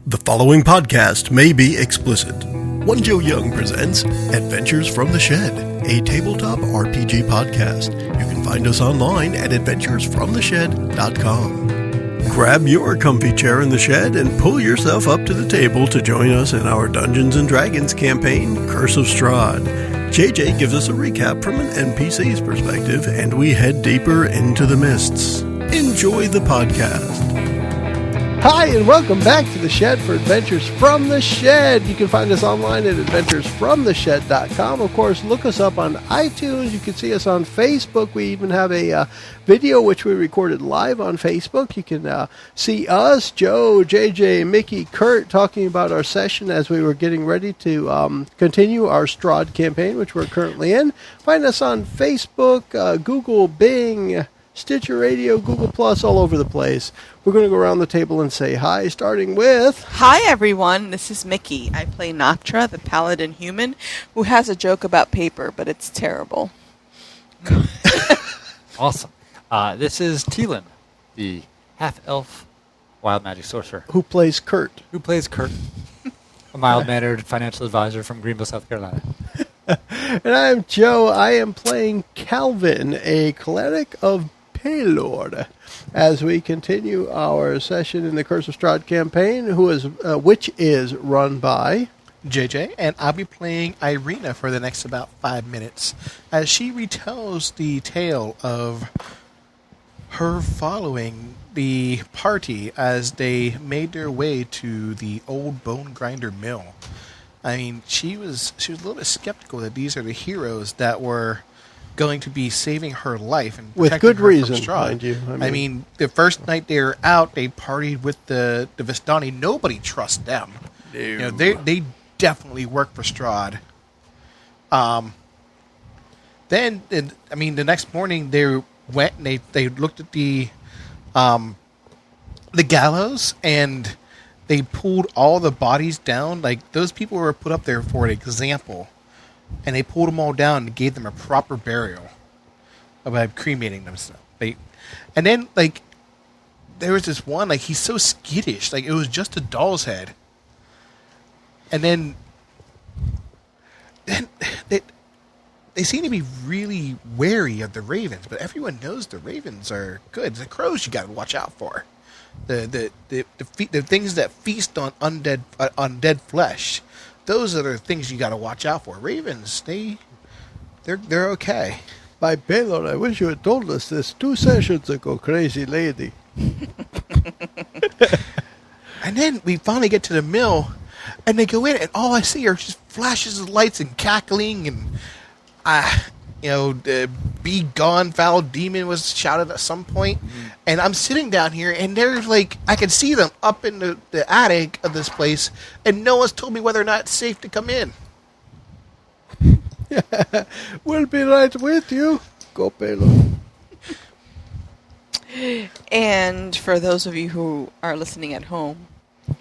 The following podcast may be explicit. One Joe Young presents Adventures from the Shed, a tabletop RPG podcast. You can find us online at adventuresfromtheshed.com. Grab your comfy chair in the shed and pull yourself up to the table to join us in our Dungeons & Dragons campaign, Curse of Strahd. JJ gives us a recap from an NPC's perspective, and we head deeper into the mists. Enjoy the podcast. Hi, and welcome back to The Shed for Adventures from the Shed. You can find us online at adventuresfromtheshed.com. Of course, look us up on iTunes. You can see us on Facebook. We even have a video which we recorded live on Facebook. You can see us, Joe, JJ, Mickie, Kurt, talking about our session as we were getting ready to continue our Strahd campaign, which we're currently in. Find us on Facebook, Google, Bing, Stitcher Radio, Google+, all over the place. We're going to go around the table and say hi, starting with... Hi, everyone. This is Mickie. I play Noctra, the paladin human, who has a joke about paper, but it's terrible. Awesome. This is Teelan, the half-elf wild magic sorcerer. Who plays Kurt? A mild-mannered financial advisor from Greenville, South Carolina. And I'm Joe. I am playing Calvin, a cleric of Paylord, as we continue our session in the Curse of Strahd campaign, which is run by JJ, and I'll be playing Irina for the next about 5 minutes as she retells the tale of her following the party as they made their way to the old bone grinder mill. I mean, she was a little bit skeptical that these are the heroes that were going to be saving her life and with good reason, mind you. I mean, the first night they were out, they partied with the Vistani. Nobody trusts them. No. You know, they definitely work for Strahd. Then, the next morning they went and they looked at the gallows, and they pulled all the bodies down. Like, those people were put up there for an example. And they pulled them all down and gave them a proper burial by cremating them. And then, like, there was this one, like, he's so skittish. Like, it was just a doll's head. And then they seem to be really wary of the ravens. But everyone knows the ravens are good. It's the crows you got to watch out for. The things that feast on dead flesh. Those are the things you got to watch out for. Ravens, they're okay. By Baylor, I wish you had told us this 2 sessions ago, crazy lady. And then we finally get to the mill, and they go in, and all I see are just flashes of lights and cackling, and the "Be gone, foul demon" was shouted at some point. Mm-hmm. And I'm sitting down here, and there's like, I can see them up in the attic of this place, and no one's told me whether or not it's safe to come in. We'll be right with you. Go, Baylor. And for those of you who are listening at home,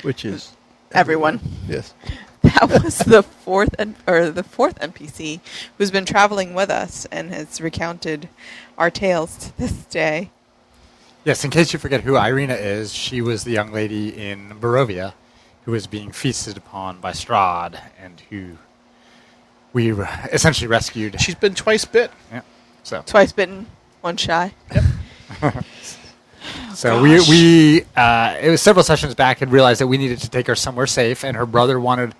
which is everyone. Yes. That was the fourth NPC who's been traveling with us and has recounted our tales to this day. Yes, in case you forget who Irina is, she was the young lady in Barovia who was being feasted upon by Strahd and who we essentially rescued. She's been twice bit. Yeah. So twice bitten, one shy. Yep. So we it was several sessions back, had realized that we needed to take her somewhere safe, and her brother wanted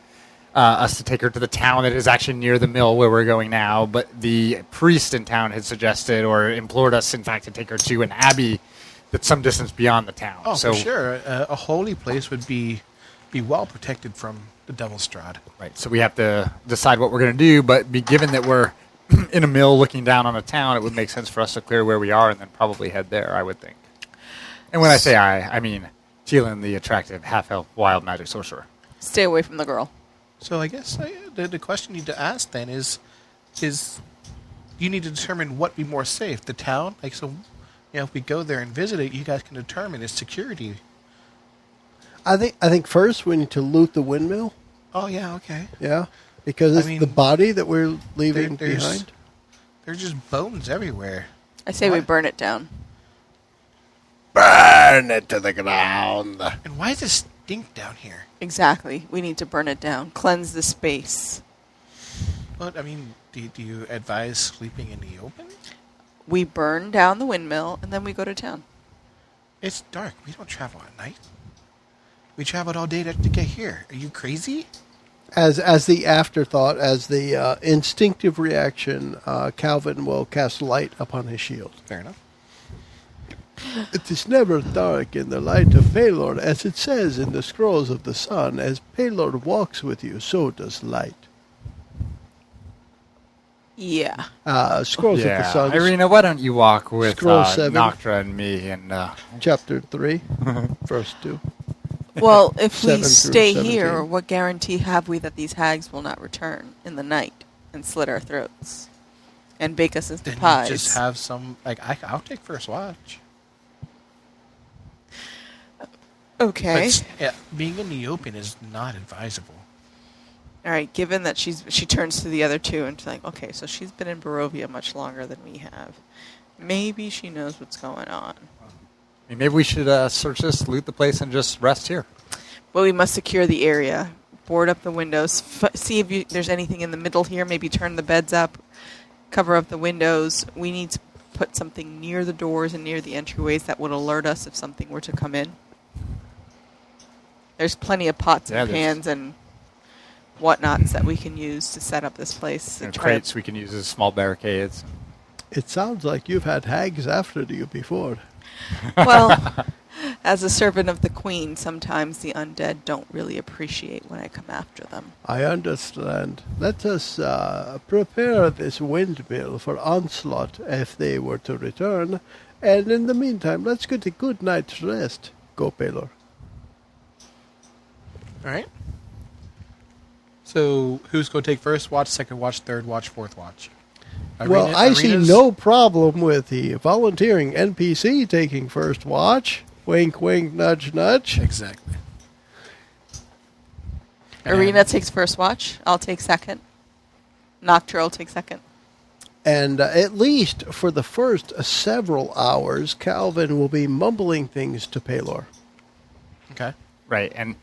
us to take her to the town that is actually near the mill where we're going now, but the priest in town had suggested or implored us, in fact, to take her to an abbey that's some distance beyond the town. Oh, so, for sure. A holy place would be well protected from the Devil's Strahd. Right, so we have to decide what we're going to do, but given that we're in a mill looking down on a town, it would make sense for us to clear where we are and then probably head there, I would think. And when I say I mean Teelan, the attractive half-elf wild magic sorcerer. Stay away from the girl. So I guess the question you need to ask then is you need to determine what would be more safe, the town? Like, so, if we go there and visit it, you guys can determine its security. I think first we need to loot the windmill. Oh yeah, okay. Yeah, because it's the body that we're leaving behind. There's just bones everywhere. I say we burn it down. Burn it to the ground. And why is this stink down here. Exactly. We need to burn it down. Cleanse the space. But, I mean, do you advise sleeping in the open? We burn down the windmill, and then we go to town. It's dark. We don't travel at night. We traveled all day to get here. Are you crazy? As the afterthought, as the instinctive reaction, Calvin will cast light upon his shield. Fair enough. It is never dark in the light of Pelor, as it says in the Scrolls of the Sun. As Pelor walks with you, so does light. Yeah. Scrolls of the Sun. Irina, why don't you walk with Scroll 7. Noctra and me? And Chapter 3, verse 2. Well, if 7 we through stay 17. here, what guarantee have we that these hags will not return in the night and slit our throats and bake us into Then pies? you just have some, I'll take first watch. Okay. But being in the open is not advisable. All right. Given that she turns to the other two and like, okay, so she's been in Barovia much longer than we have. Maybe she knows what's going on. maybe we should search this, loot the place, and just rest here. Well, we must secure the area, board up the windows, see if there's anything in the middle here. Maybe turn the beds up, cover up the windows. We need to put something near the doors and near the entryways that would alert us if something were to come in. There's plenty of pots and pans and whatnots that we can use to set up this place. And crates we can use as small barricades. It sounds like you've had hags after you before. Well, as a servant of the Queen, sometimes the undead don't really appreciate when I come after them. I understand. Let us prepare this windmill for onslaught if they were to return. And in the meantime, let's get a good night's rest. Go, Pelor. All right. So who's going to take first watch, second watch, third watch, fourth watch? Well, I see no problem with the volunteering NPC taking first watch. Wink, wink, nudge, nudge. Exactly. Irina takes first watch. I'll take second. Noctra will take second. And at least for the first several hours, Calvin will be mumbling things to Pelor. Okay. Right, and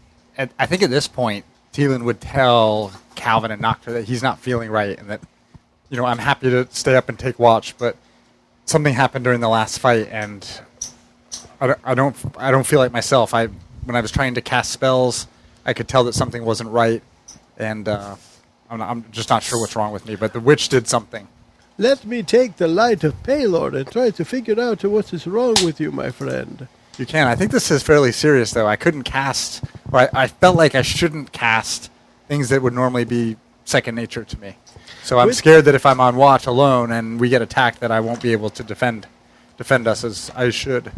I think at this point, Thielen would tell Calvin and Noctra that he's not feeling right, and that, I'm happy to stay up and take watch, but something happened during the last fight, and I don't feel like myself. When I was trying to cast spells, I could tell that something wasn't right, and I'm just not sure what's wrong with me. But the witch did something. Let me take the light of Pelor and try to figure out what is wrong with you, my friend. You can. I think this is fairly serious, though. I couldn't cast, or I felt like I shouldn't cast things that would normally be second nature to me. So I'm scared that if I'm on watch alone and we get attacked, that I won't be able to defend us as I should.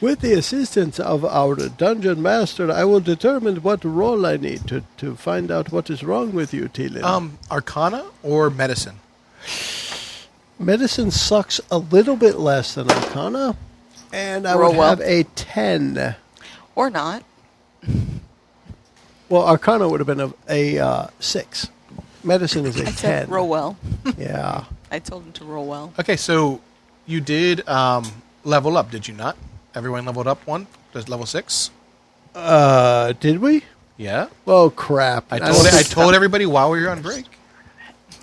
With the assistance of our dungeon master, I will determine what roll I need to find out what is wrong with you, Thielen. Arcana or medicine? Medicine sucks a little bit less than Arcana, and I would have a 10. Or not. Well, Arcana would have been a 6. Medicine is a 10. I said roll well. Yeah. I told him to roll well. Okay, so you did level up, did you not? Everyone leveled up one? Does level 6? Did we? Yeah. Well, crap. I told everybody while we were on break.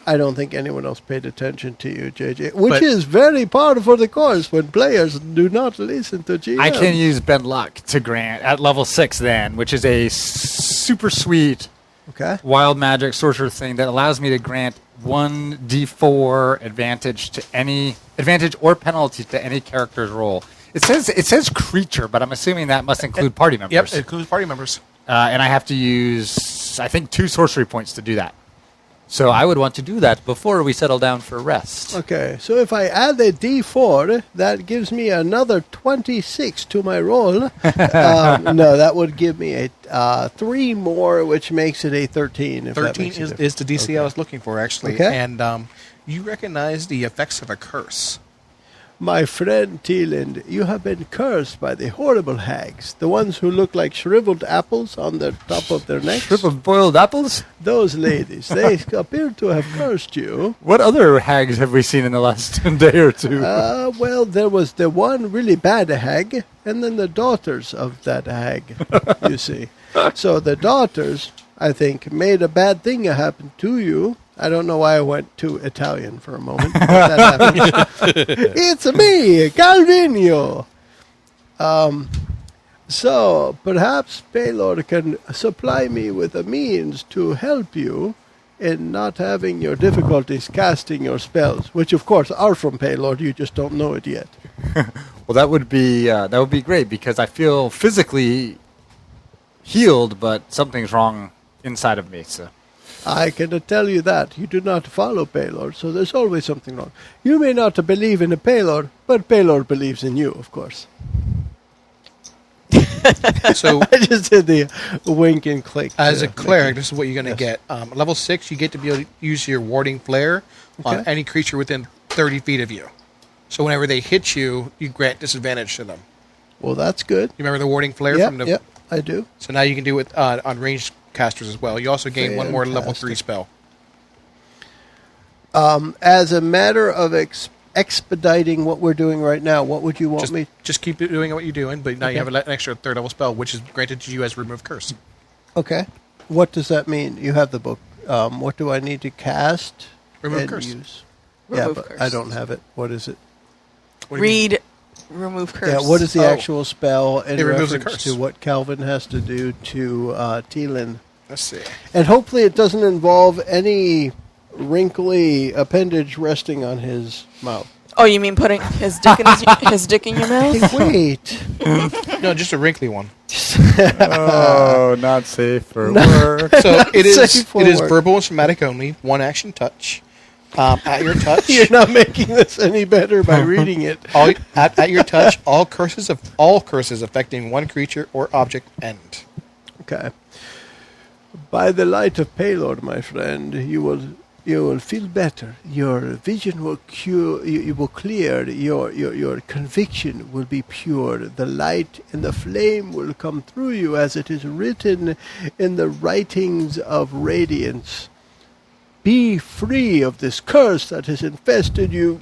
I don't think anyone else paid attention to you, JJ, which is very part for the course when players do not listen to GM. I can use Ben Luck to grant at level 6 then, which is a super sweet wild magic sorcerer thing that allows me to grant 1d4 advantage or penalty to any character's roll. It says creature, but I'm assuming that must include party members. Yep, it includes party members. And I have to use, I think, 2 sorcery points to do that. So I would want to do that before we settle down for rest. Okay, so if I add a d4, that gives me another 26 to my roll. No, that would give me a 3 more, which makes it a 13. 13 is the DC I was looking for, actually. Okay. And you recognize the effects of a curse. My friend Thielen, you have been cursed by the horrible hags, the ones who look like shriveled apples on the top of their necks. Shriveled boiled apples? Those ladies, they appear to have cursed you. What other hags have we seen in the last day or two? Well, there was the one really bad hag, and then the daughters of that hag, you see. So the daughters, I think, made a bad thing happen to you. I don't know why I went to Italian for a moment. But that happened. It's me, Calvino. So perhaps Paylor can supply me with a means to help you in not having your difficulties casting your spells, which of course are from Paylor. You just don't know it yet. Well, that would be great because I feel physically healed, but something's wrong inside of me. So I can tell you that. You do not follow Paylor, so there's always something wrong. You may not believe in a Paylor, but Paylor believes in you, of course. So I just did the wink and click. as a cleric, this is what you're going to get. Level 6, you get to be able to use your warding flare on any creature within 30 feet of you. So whenever they hit you, you grant disadvantage to them. Well, that's good. You remember the warding flare from the... Yep, I do. So now you can do it on ranged casters as well. You also gain one more level 3 spell. As a matter of expediting what we're doing right now, what would you want me? Just keep doing what you're doing, but now you have an extra third level spell, which is granted to you as Remove Curse. Okay. What does that mean? You have the book. What do I need to cast? Remove and Curse. Use? Remove but curse. I don't have it. What is it? What do you mean? Read remove curse. Yeah, what is the actual spell in It removes a reference curse. to what Calvin has to do to Teelin? Let's see. And hopefully it doesn't involve any wrinkly appendage resting on his mouth. Oh, you mean putting his dick in his dick in your mouth? Hey, wait. No, just a wrinkly one. oh, not safe for work. So it is Safe for it is work. verbal and somatic only. One action touch. At your touch, You're not making this any better by reading it. at your touch, all curses affecting one creature or object end. Okay. By the light of Paylor, my friend, you will feel better. Your vision will cure. You will clear. Your conviction will be pure. The light and the flame will come through you, as it is written in the writings of radiance. Be free of this curse that has infested you.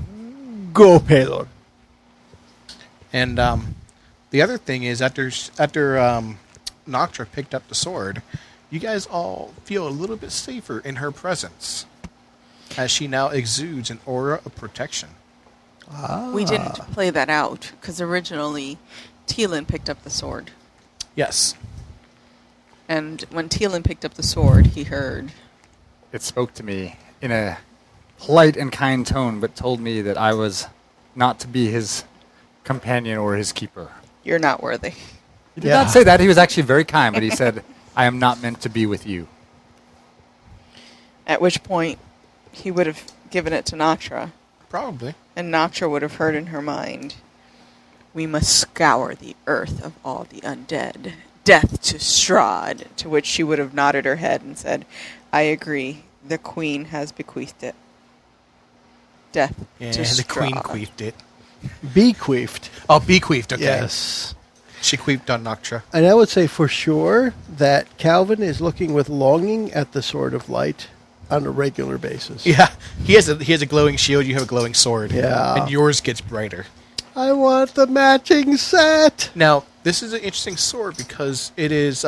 Go, Paylor. And the other thing is, after Noctra picked up the sword, you guys all feel a little bit safer in her presence, as she now exudes an aura of protection. We didn't play that out because originally Teelin picked up the sword, Yes. and when Teelin picked up the sword, he heard. It spoke to me in a polite and kind tone, but told me that I was not to be his companion or his keeper. You're not worthy. He did not say that. He was actually very kind, but he said, I am not meant to be with you. At which point, he would have given it to Noctra, Probably. and Noctra would have heard in her mind, "We must scour the earth of all the undead. Death to Strahd." To which she would have nodded her head and said, "I agree. The queen has bequeathed it. Death Yeah, to the Strahd." queen queefed it. Bequeathed. Oh, bequeathed, okay. Yes. She queefed on Noctra. And I would say for sure that Calvin is looking with longing at the Sword of Light on a regular basis. Yeah, he has a glowing shield, you have a glowing sword. Yeah. And yours gets brighter. I want the matching set. Now, this is an interesting sword because it is,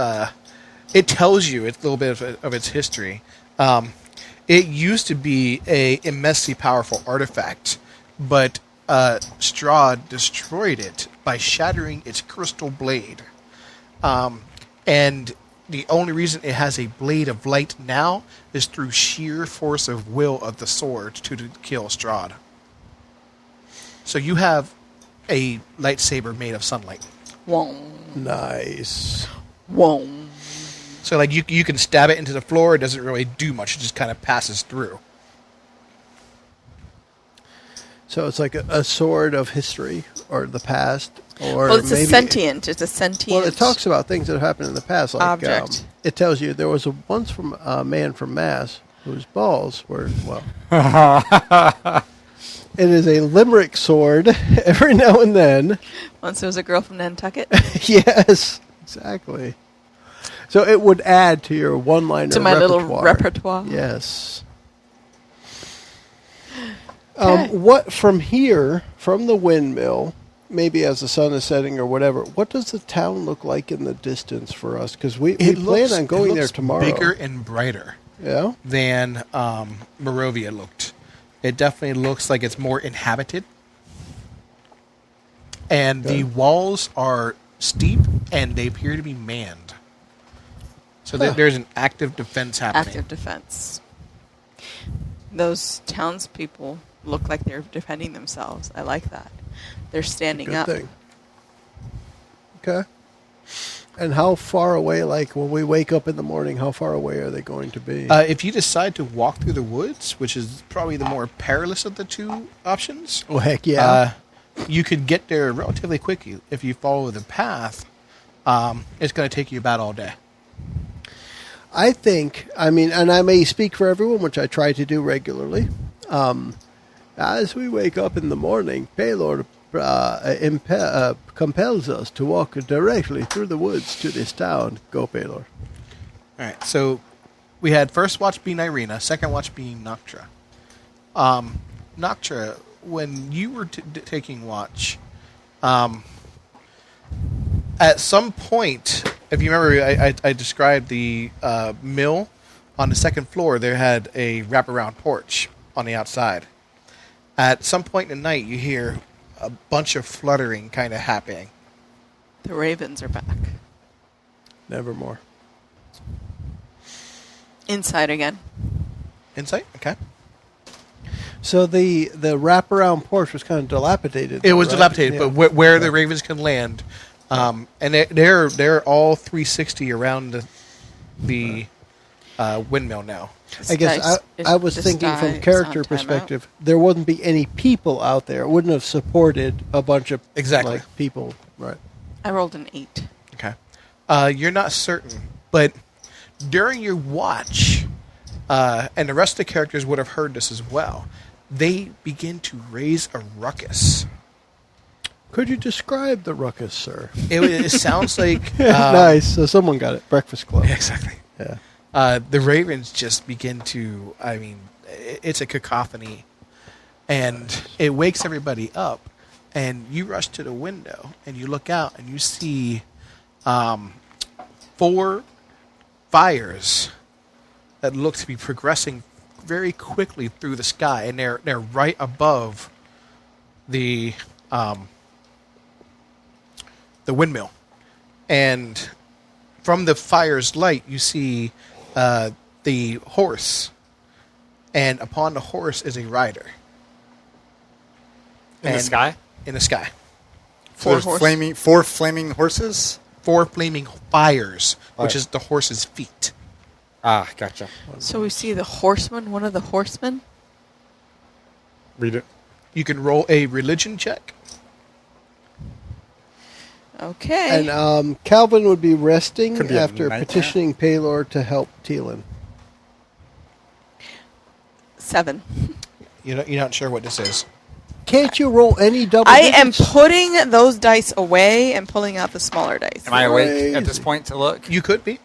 it tells you a little bit of its history. It used to be a immensely powerful artifact, but Strahd destroyed it by shattering its crystal blade. And the only reason it has a blade of light now is through sheer force of will of the sword to kill Strahd. So you have a lightsaber made of sunlight. Whoa. Nice. Whoa. So like you can stab it into the floor, it doesn't really do much, it just kind of passes through. So it's like a sword of history or the past, or Well, it's maybe a sentient. It's a sentient. Well, it talks about things that happened in the past. Like, object. It tells you there was once from a man from Mass whose balls were, well. It is a limerick sword every now and then. Once there was a girl from Nantucket. Yes, exactly. So it would add to your one-liner To my repertoire. little repertoire. Yes. Okay. What from here, from the windmill, maybe as the sun is setting or whatever, what does the town look like in the distance for us? Because we It plan on going there tomorrow. Bigger and brighter Yeah? than Barovia looked. It definitely looks like it's more inhabited. And the walls are steep, and they appear to be manned. So there's an active defense happening. Active defense. Those townspeople look like they're defending themselves. I like that. They're standing Good up. thing. Okay. And how far away, like when we wake up in the morning, how far away are they going to be? If you decide to walk through the woods, which is probably the more perilous of the two options, Oh, heck yeah. you could get there relatively quickly. If you follow the path, it's going to take you about all day. I think, and I may speak for everyone, which I try to do regularly. As we wake up in the morning, Paylor compels us to walk directly through the woods to this town. Go, Paylor. All right, so we had first watch being Irina, second watch being Noctra. Noctra, when you were taking watch, at some point, if you remember, I described the mill on the second floor. There had a wraparound porch on the outside. At some point in the night, you hear a bunch of fluttering kind of happening. The ravens are back. Nevermore. Inside again. Insight? Okay. So the wraparound porch was kind of dilapidated. It though, was right? dilapidated, Yeah. but where the ravens can land, and they're all 360 around the windmill now. I guess I was This thinking die from is character on timeout. perspective, there wouldn't be any people out there. It wouldn't have supported a bunch of Exactly. people. Right. I rolled an 8. Okay. You're not certain, but during your watch, and the rest of the characters would have heard this as well, they begin to raise a ruckus. Could you describe the ruckus, sir? It sounds like... Nice. So someone got it. Breakfast Club. Exactly. Yeah. The ravens just begin to, it's a cacophony. And it wakes everybody up. And you rush to the window, and you look out, and you see 4 fires that look to be progressing very quickly through the sky. And they're right above the windmill. And from the fire's light, you see the horse, and upon the horse is a rider. In the sky? In the sky. So there's four flaming horses? 4 flaming fires, which is the horse's feet. Ah, gotcha. So we see the horseman, one of the horsemen. Read it. You can roll a religion check. Okay. And Calvin would be resting Could be a after nightmare. petitioning Paylor to help Teelan. 7. You're not sure what this is. Can't you roll any double I am digits? putting those dice away and pulling out the smaller dice. Am I awake Crazy. at this point to look? You could be.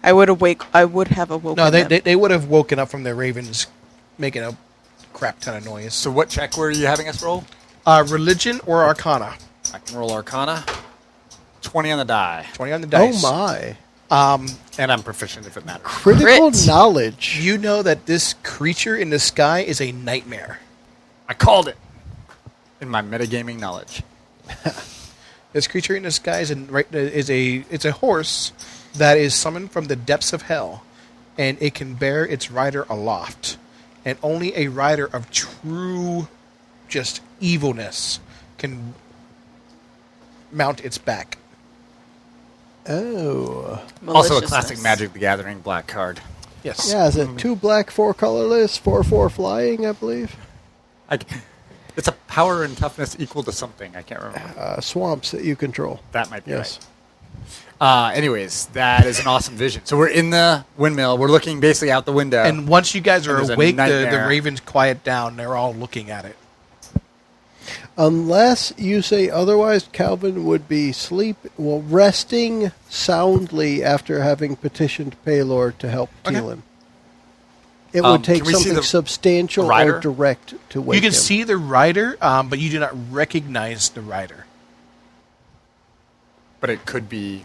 I would have awoken No, them. they would have woken up from their ravens making a crap ton of noise. So what check were you having us roll? Religion or Arcana? I can roll Arcana. 20 on the die. 20 on the dice. Oh my. And I'm proficient if it matters. Critical Crit. knowledge. You know that this creature in the sky is a nightmare. I called it. In my metagaming knowledge. This creature in the sky is a horse that is summoned from the depths of hell, and it can bear its rider aloft. And only a rider of true just evilness can mount its back. Oh. Also a classic Magic the Gathering black card. Yes. Yeah, is it 2 black, 4 colorless, 4/4 flying, I believe? It's a power and toughness equal to something. I can't remember. Swamps that you control. That might be Yes. right. Anyways, that is an awesome vision. So we're in the windmill. We're looking basically out the window. And once you guys are And there's a awake, the nightmare. ravens quiet down. They're all looking at it. Unless you say otherwise, Calvin would be resting soundly after having petitioned Paylor to help Okay. Teelan. It would take Can we see something the substantial or rider? direct to wake You can him. see the rider, but you do not recognize the rider. But it could be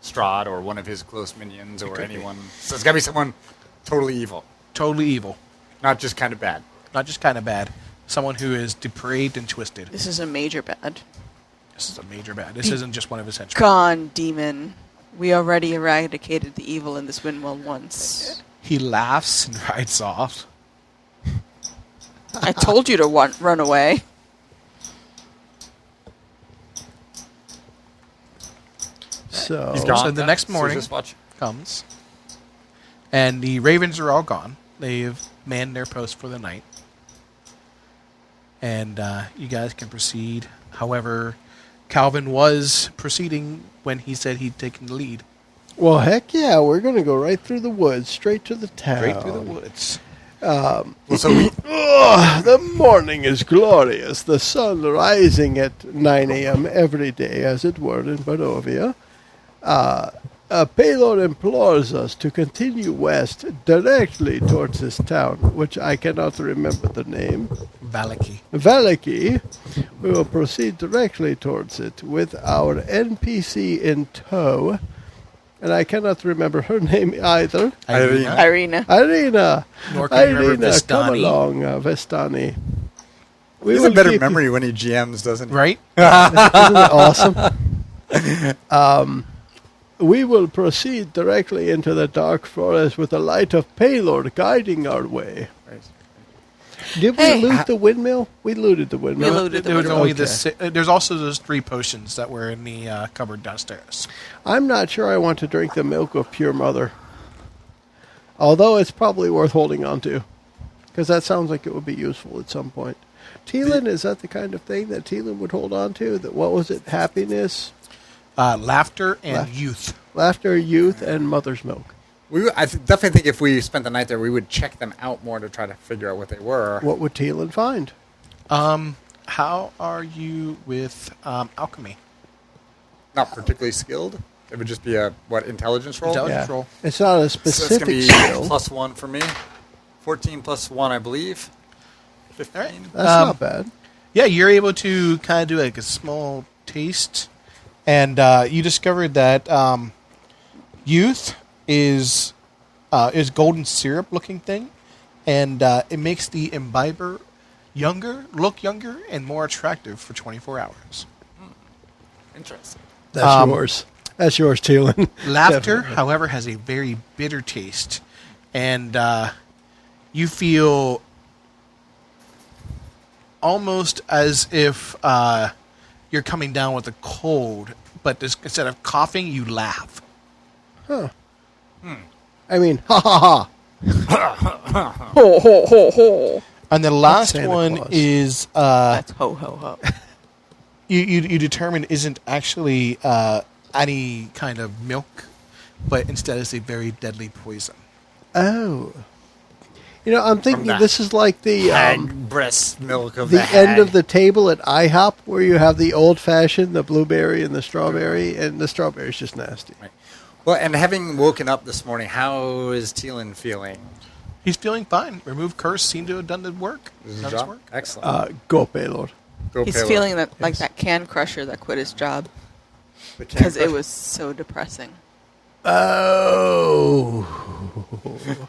Strahd or one of his close minions or could be. anyone. So it's got to be someone totally evil, Totally evil. not just kind of bad. Not just kind of bad. Someone who is depraved and twisted. This is a major bad. This is a major bad. This isn't just one of his henchmen. Gone, demon. We already eradicated the evil in this windmill once. He laughs and rides off. I told you to run away. So He's gone. So the now? next morning- just watch. Comes. And the ravens are all gone. They've manned their post for the night. And you guys can proceed. However, Calvin was proceeding when he said he'd taken the lead. Well, heck yeah, we're going to go right through the woods, straight to the town. Straight through the woods. Well, so we, The morning is glorious. The sun rising at 9 a.m. every day, as it were, in Barovia. A payload implores us to continue west directly towards this town, which I cannot remember the name. Valaki. Valaki. We will proceed directly towards it with our NPC in tow. And I cannot remember her name either. Irina. Irina. Irina. Nor can you remember Irina, come Vistani. along, Vistani. We he has will a better keep- memory when he GMs, doesn't he? Right? Isn't that awesome? We will proceed directly into the dark forest with the light of Paylord guiding our way. Did we Hey. loot the windmill? We looted the windmill. We looted the There was windmill. only Okay. there's also those 3 potions that were in the cupboard downstairs. I'm not sure I want to drink the milk of pure mother. Although it's probably worth holding on to. Because that sounds like it would be useful at some point. Teelan, is that the kind of thing that Teelan would hold on to? That, what was it? Happiness, Laughter and Laugh- youth. laughter, youth, and mother's milk. Definitely think if we spent the night there, we would check them out more to try to figure out what they were. What would Teelan find? How are you with alchemy? Not particularly skilled. It would just be a, intelligence roll? Intelligence roll. It's not a So it's specific going to be skill. +1 for me. 14 + 1, I believe. 15. All right. That's not bad. Yeah, you're able to kind of do like a small taste, and you discovered that youth is golden syrup looking thing, and it makes the imbiber look younger, and more attractive for 24 hours. Interesting. That's yours. That's yours, Teelan. Laughter, Definitely. however, has a very bitter taste, and you feel almost as if you're coming down with a cold, but instead of coughing, you laugh. I mean, ha ha ha. Ho, ho, ho, ho. And the last Santa one Claus. is That's ho, ho, ho. you determine isn't actually any kind of milk, but instead is a very deadly poison. Oh. You know, I'm thinking that this is like the Hag breast milk of the end hag. of the table at IHOP where you have the old fashioned, the blueberry and the strawberry, and the strawberry's just nasty. Right. Well, and having woken up this morning, how is Teelan feeling? He's feeling fine. Remove curse seemed to have done the work. Is his Done its job? work. Excellent. Go Paylord. Go He's Payload. feeling that like that can crusher that quit his job The can because it crush- was so depressing. Oh.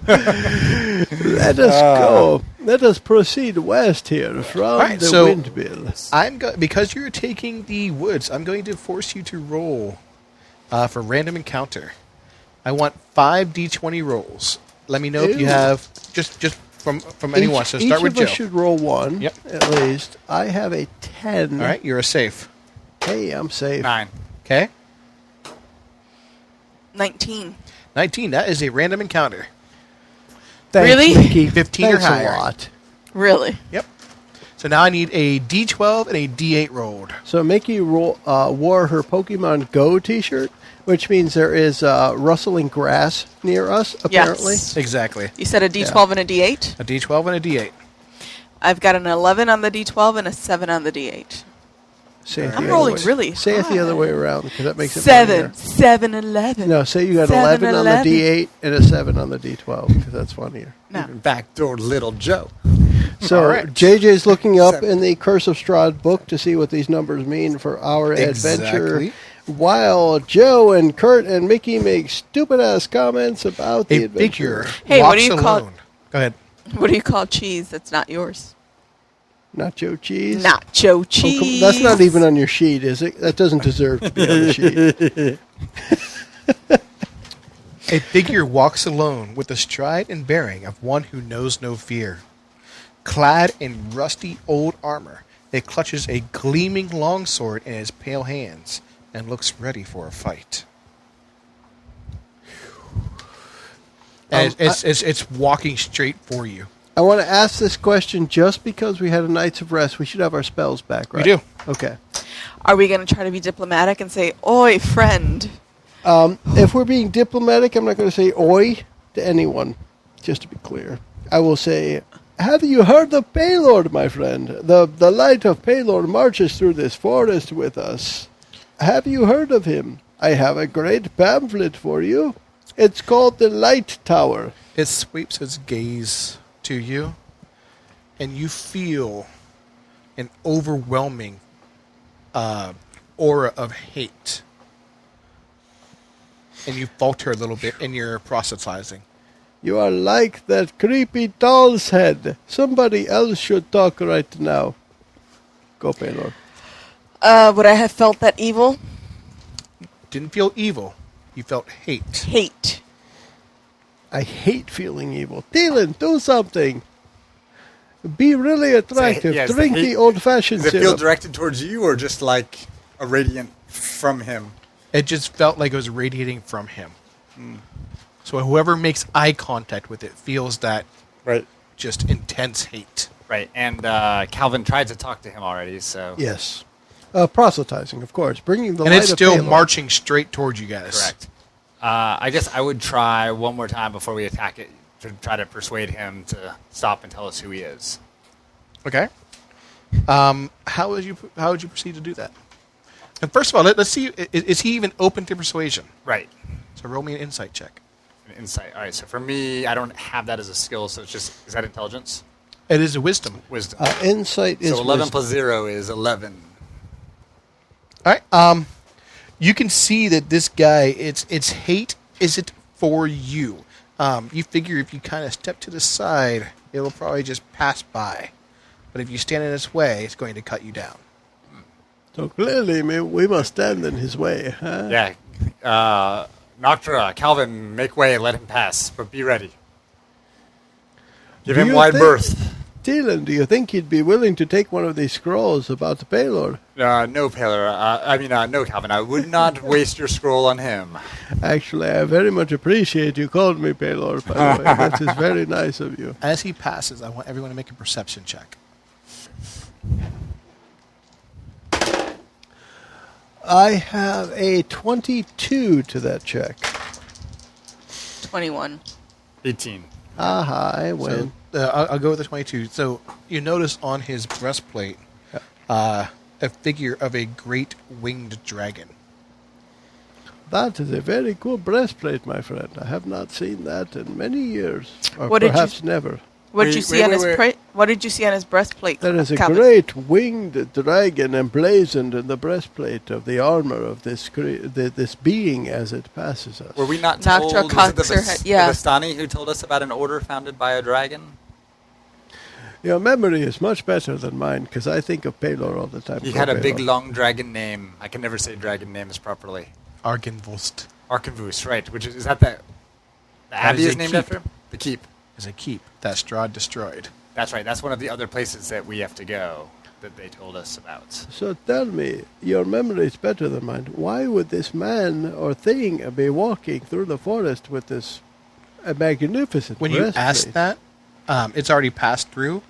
Let us go. Let us proceed west here from right, the so- windmill. Because you're taking the woods, I'm going to force you to roll for random encounter. I want 5 d20 rolls. Let me know if you Ew. have just from anyone. So start each with of Joe. us should roll one, Yep. at least. I have a 10. All right, you're a safe. Hey, I'm safe. 9. Okay, 19. 19. That is a random encounter. Thanks, Really? Mickey. 15 or Thanks higher. a lot. Really? Yep. So now I need a d12 and a d8 rolled. So Mickey wore her Pokemon Go t-shirt, which means there is rustling grass near us, apparently. Yes. Exactly. You said a D12 and a D8? A d12 and a d8. I've got an 11 on the D12 and a 7 on the D8. Say it the I'm other rolling way. really Say it the other high. way around because that makes it 7. funnier. 7-11. No, say you got 11 on the 7-11. D8 and a 7 on the D12 because that's funnier. No. Backdoor little Joe. So All right. JJ's looking up 7. in the Curse of Strahd book to see what these numbers mean for our adventure. Exactly. While Joe and Kurt and Mickie make stupid-ass comments about the A adventure. figure Hey, what walks do you call- alone. Go ahead. What do you call cheese that's not yours? Nacho cheese? Nacho Oh, cheese. that's not even on your sheet, is it? That doesn't deserve to be on the sheet. A figure walks alone with the stride and bearing of one who knows no fear. Clad in rusty old armor, it clutches a gleaming longsword in its pale hands and looks ready for a fight. And it's walking straight for you. I want to ask this question just because we had a Knights of Rest. We should have our spells back, right? We do. Okay. Are we going to try to be diplomatic and say, "Oi, friend"? If we're being diplomatic, I'm not going to say oi to anyone, just to be clear. I will say, have you heard of Paylord, my friend? The light of Paylord marches through this forest with us. Have you heard of him? I have a great pamphlet for you. It's called the Light Tower. It sweeps its gaze to you, and you feel an overwhelming aura of hate. And you falter a little bit in your proselytizing. You are like that creepy doll's head. Somebody else should talk right now. Go, Paylord. Would I have felt that evil? Didn't feel evil. You felt hate. Hate. I hate feeling evil. Dylan, do something. Be really attractive. yeah, is the Drink hate- the old-fashioned Does it feel syrup. directed towards you or just like a radiant from him? It just felt like it was radiating from him. So whoever makes eye contact with it feels that Right. just intense hate. Right. And Calvin tried to talk to him already, so. Yes. Proselytizing, of course. Bringing the And light it's of still Paylord. marching straight towards you guys. Correct. I guess I would try one more time before we attack it to try to persuade him to stop and tell us who he is. Okay. How would you proceed to do that? And first of all, let's see. Is he even open to persuasion? Right. So roll me an insight check. An insight. All right. So for me, I don't have that as a skill, so it's just, is that intelligence? It is a wisdom. Wisdom. Insight is so 11 wisdom. plus 0 is 11. All right. You can see that this guy, it's hate isn't for you. You figure if you kind of step to the side, it'll probably just pass by. But if you stand in its way, it's going to cut you down. So clearly, we must stand in his way. Huh? Yeah. Noctra, Calvin, make way, let him pass, but be ready. Give Do him you wide think- berth. Dylan, do you think he'd be willing to take one of these scrolls about the Paylord? No, Paler. No, Calvin. I would not waste your scroll on him. Actually, I very much appreciate you called me Paylord, by the way. That is very nice of you. As he passes, I want everyone to make a perception check. I have a 22 to that check. 21. 18. Aha, I win. So, I'll go with the 22. So you notice on his breastplate a figure of a great winged dragon. That is a very cool breastplate, my friend. I have not seen that in many years, or What did you- perhaps never. What did you Wait, see wait, on wait, his wait. What did you see on his breastplate? There is a Calvin? great winged dragon emblazoned in the breastplate of the armor of this this being as it passes us. Were we not Noctra told? Was it the, cocks her head- yeah. the Vistani who told us about an order founded by a dragon? Your memory is much better than mine, because I think of Paylor all the time. He Go had a Paylor. big, long dragon name. I can never say dragon names properly. Argenvost Arkenvus, right? Which is that the That abbey is is a named keep. after him? The keep. is a keep that Strahd destroyed. That's right. That's one of the other places that we have to go that they told us about. So tell me, your memory is better than mine. Why would this man or thing be walking through the forest with this magnificent When you breastplate? ask that, it's already passed through,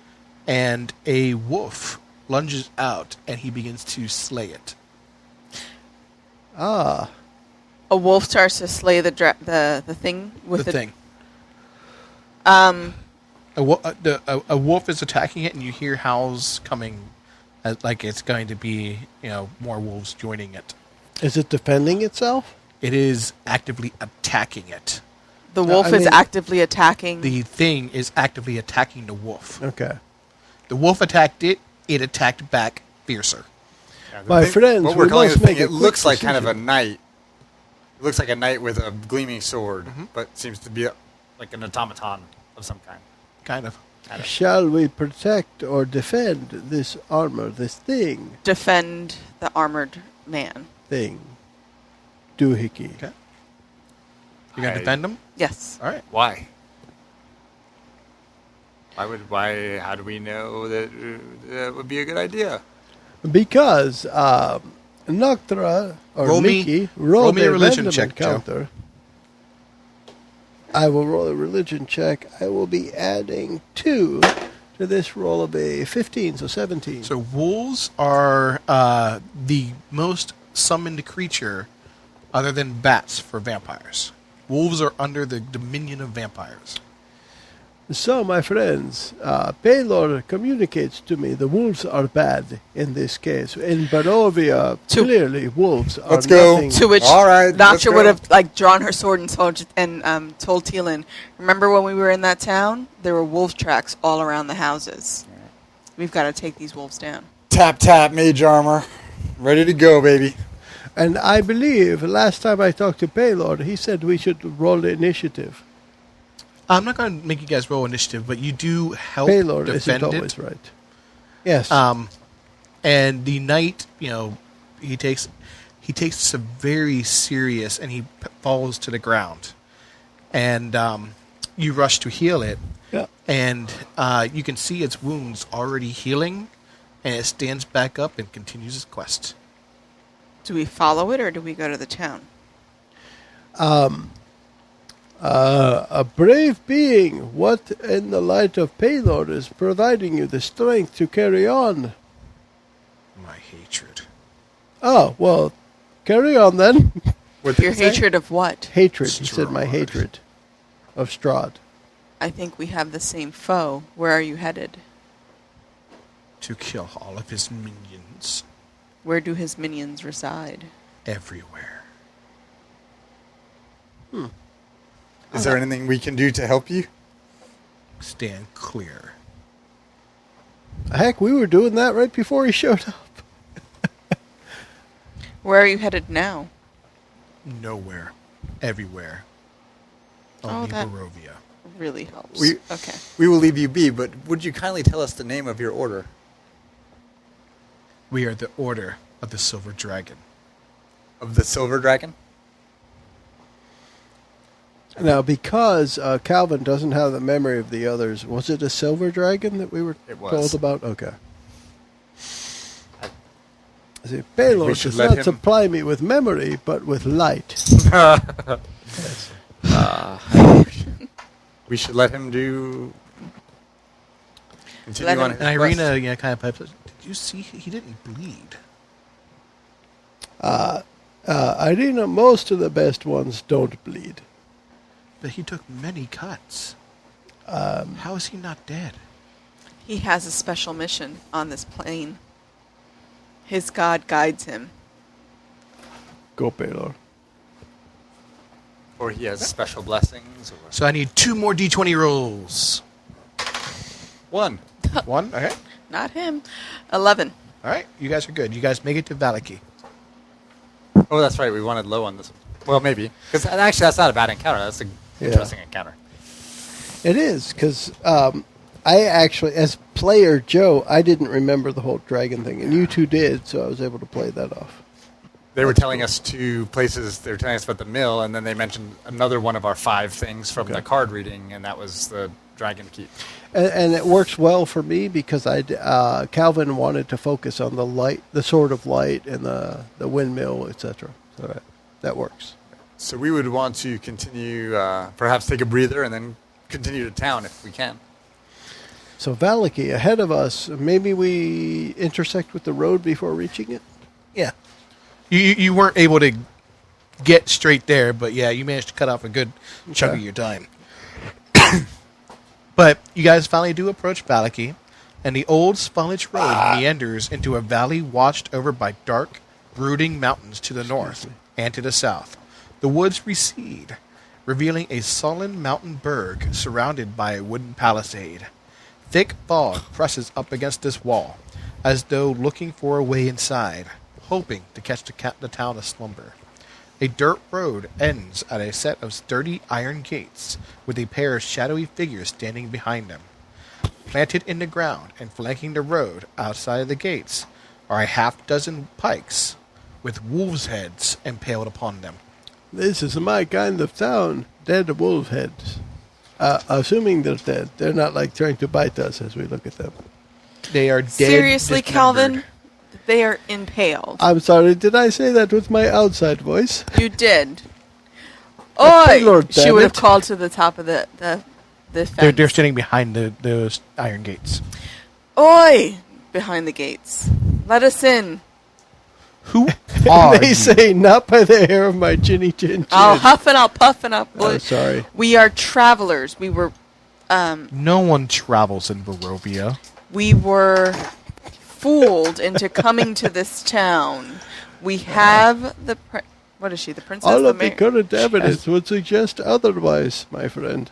and a wolf lunges out, and he begins to slay it. Ah, A wolf starts to slay the thing with The thing. Um, A wolf is attacking it, and you hear howls coming like it's going to be, more wolves joining it. Is it defending itself? It is actively attacking it. The wolf is actively attacking. The thing is actively attacking the wolf. Okay. The wolf attacked it. It attacked back fiercer. Yeah, My friends, what we're we calling must the thing, make a it looks quick like kind of a decision. knight. It looks like a knight with a gleaming sword, but seems to be like an automaton of some kind. Kind of. Shall we protect or defend this armor, this thing? Defend the armored man. Thing. Doohickey. Okay. You're going to defend them? Yes. All right. Why? How do we know that that would be a good idea? Because Noctra or Roll me- Mickie roll me a a religion random check, Joe. encounter. I will roll a religion check. I will be adding 2 to this roll of a 15, so 17. So wolves are the most summoned creature other than bats for vampires. Wolves are under the dominion of vampires. So, my friends, Paylor communicates to me the wolves are bad in this case. In Barovia, To- clearly wolves are Let's go. nothing. To which All right, let's Notcher go. would have drawn her sword and told Teal'c, remember when we were in that town? There were wolf tracks all around the houses. We've got to take these wolves down. Tap, tap, mage armor. Ready to go, baby. And I believe last time I talked to Paylor, he said we should roll the initiative. I'm not going to make you guys roll initiative, but you do help Paylor defend isn't always it. right. Yes. And the knight, he takes this very serious, and he falls to the ground. And you rush to heal it, yeah. and you can see its wounds already healing, and it stands back up and continues its quest. Do we follow it or do we go to the town? A brave being, what in the light of Paylor is providing you the strength to carry on? My hatred. Oh, well, carry on then. What did Your it say? hatred of what? Hatred, he said my Strahd. hatred of Strahd. I think we have the same foe. Where are you headed? To kill all of his minions Where do his minions reside? everywhere. Is there anything we can do to help you? Stand clear. Heck, we were doing that right before he showed up. Where are you headed now? Nowhere. Everywhere. Oh, Only that- Barovia. Really helps. We- Okay. We will leave you be, but would you kindly tell us the name of your order? We are the Order of the Silver Dragon. Of the Silver Dragon? Now, because Calvin doesn't have the memory of the others, was it a silver dragon that we were It was. told about? Okay. I see, we Paylor should does let not him- supply me with memory, but with light. We should let him do. Continue Let on him- his And quest. Irina, kind of pipes up. Did you see he didn't bleed? Irina, most of the best ones don't bleed. But he took many cuts. How is he not dead? He has a special mission on this plane. His god guides him. Go, Paylor. Or he has special blessings. Or So I need 2 more D20 rolls. 1. 1? Okay. Not him. 11. All right. You guys are good. You guys make it to Valaki. Oh, that's right. We wanted low on this one. Well, maybe. Because actually, that's not a bad encounter. That's an interesting encounter. It is, because I actually, as player Joe, I didn't remember the whole dragon thing, and you two did, so I was able to play that off. They were telling us 2 places. They were telling us about the mill, and then they mentioned another one of our 5 things from the card reading, and that was the Dragon Keep. And it works well for me because Calvin wanted to focus on the light, the sword of light, and the windmill, etc. So that works. So we would want to continue, perhaps take a breather, and then continue to town if we can. So Valaki, ahead of us, maybe we intersect with the road before reaching it? Yeah. You weren't able to get straight there, but yeah, you managed to cut off a good chunk of your time. But you guys finally do approach Valaki. and the old Svalich road meanders into a valley watched over by dark, brooding mountains to the north and to the south. The woods recede, revealing a sullen mountain berg surrounded by a wooden palisade. Thick fog presses up against this wall, as though looking for a way inside, hoping to catch the town aslumber. A dirt road ends at a set of sturdy iron gates, with a pair of shadowy figures standing behind them. Planted in the ground and flanking the road outside of the gates are a half-dozen pikes with wolves' heads impaled upon them. This is my kind of town. Dead wolf heads. Assuming they're dead. They're not like trying to bite us as we look at them. They are dead. Seriously, dismembered. Calvin? They are impaled. I'm sorry, did I say that with my outside voice? You did. Hey, Oi! Lord, She damn would have it. called to the top of the fence. They're standing behind those iron gates. Oi! Behind the gates. Let us in. Who are They you? say, not by the hair of my chinny chin chin. I'll huff and I'll puff and I'll... Oh, sorry. We are travelers. We were... No one travels in Barovia. We were fooled into coming to this town. We have the... what is she? The princess? All the of the current evidence would suggest otherwise, my friend.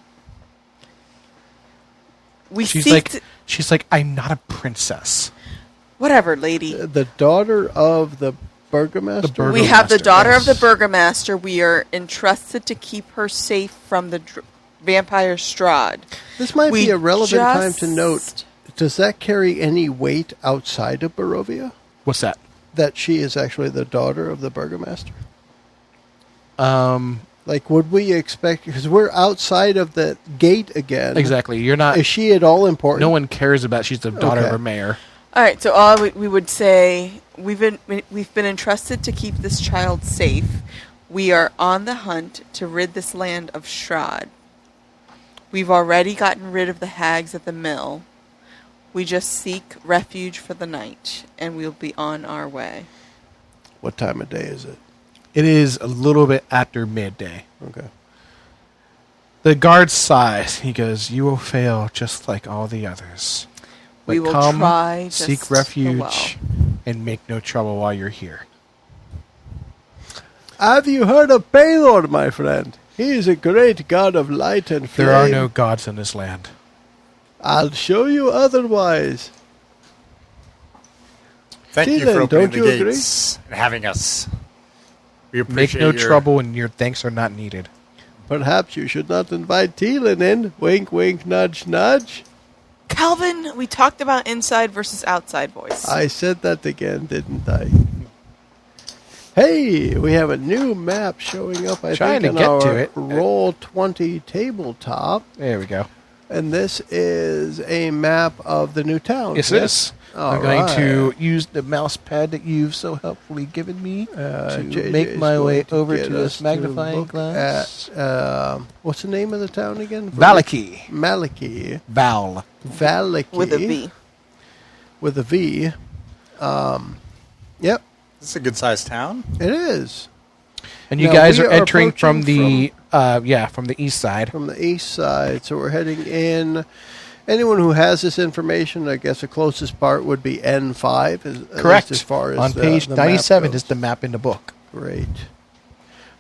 we She's seek... like, she's like, I'm not a princess. whatever, lady. The daughter of the burgomaster? We have the Burgomaster, daughter of the yes. burgomaster. We are entrusted to keep her safe from the vampire Strahd. This might We be a relevant time to note. just- Does that carry any weight outside of Barovia? What's that? That she is actually the daughter of the burgomaster? Like, would we expect... Because we're outside of the gate again. Exactly. You're not. Is she at all important? No one cares about. She's the daughter Okay. of a mayor. All right, so all we would say, we've been entrusted to keep this child safe. We are on the hunt to rid this land of Strahd. We've already gotten rid of the hags at the mill. We just seek refuge for the night, and we'll be on our way. What time of day is it? It is a little bit after midday. Okay. The guard sighs. He goes, "You will fail just like all the others. We But will come, try just seek the refuge, well." and make no trouble while you're here." Have you heard of Baylor, my friend? He is a great god of light and flame. There are no gods in this land. I'll show you otherwise. Thank you Dylan, for opening don't the you agree? gates and having us. We Make appreciate no your trouble, and your thanks are not needed. Perhaps you should not invite Thielen in. Wink, wink, nudge, nudge. Calvin, we talked about inside versus outside voice. I said that again, didn't I? Hey, we have a new map showing up, I Trying think, to on get our to it. Roll20 tabletop. There we go. And this is a map of the new town. Yes, it is. All I'm going to right. use the mouse pad that you've so helpfully given me to JJ make is my way going to over get to us this magnifying look glass. At, what's the name of the town again? Valaki. Maliki. Val. Valaki. with a V. With a V. Yep, This is a good sized town. it is. And you Now, guys we are are entering from approaching the from the east side. From the east side. So we're heading in. Anyone who has this information, I guess the closest part would be N5. At Correct. least as far as On page the map 97 goes. is the map in the book. Great.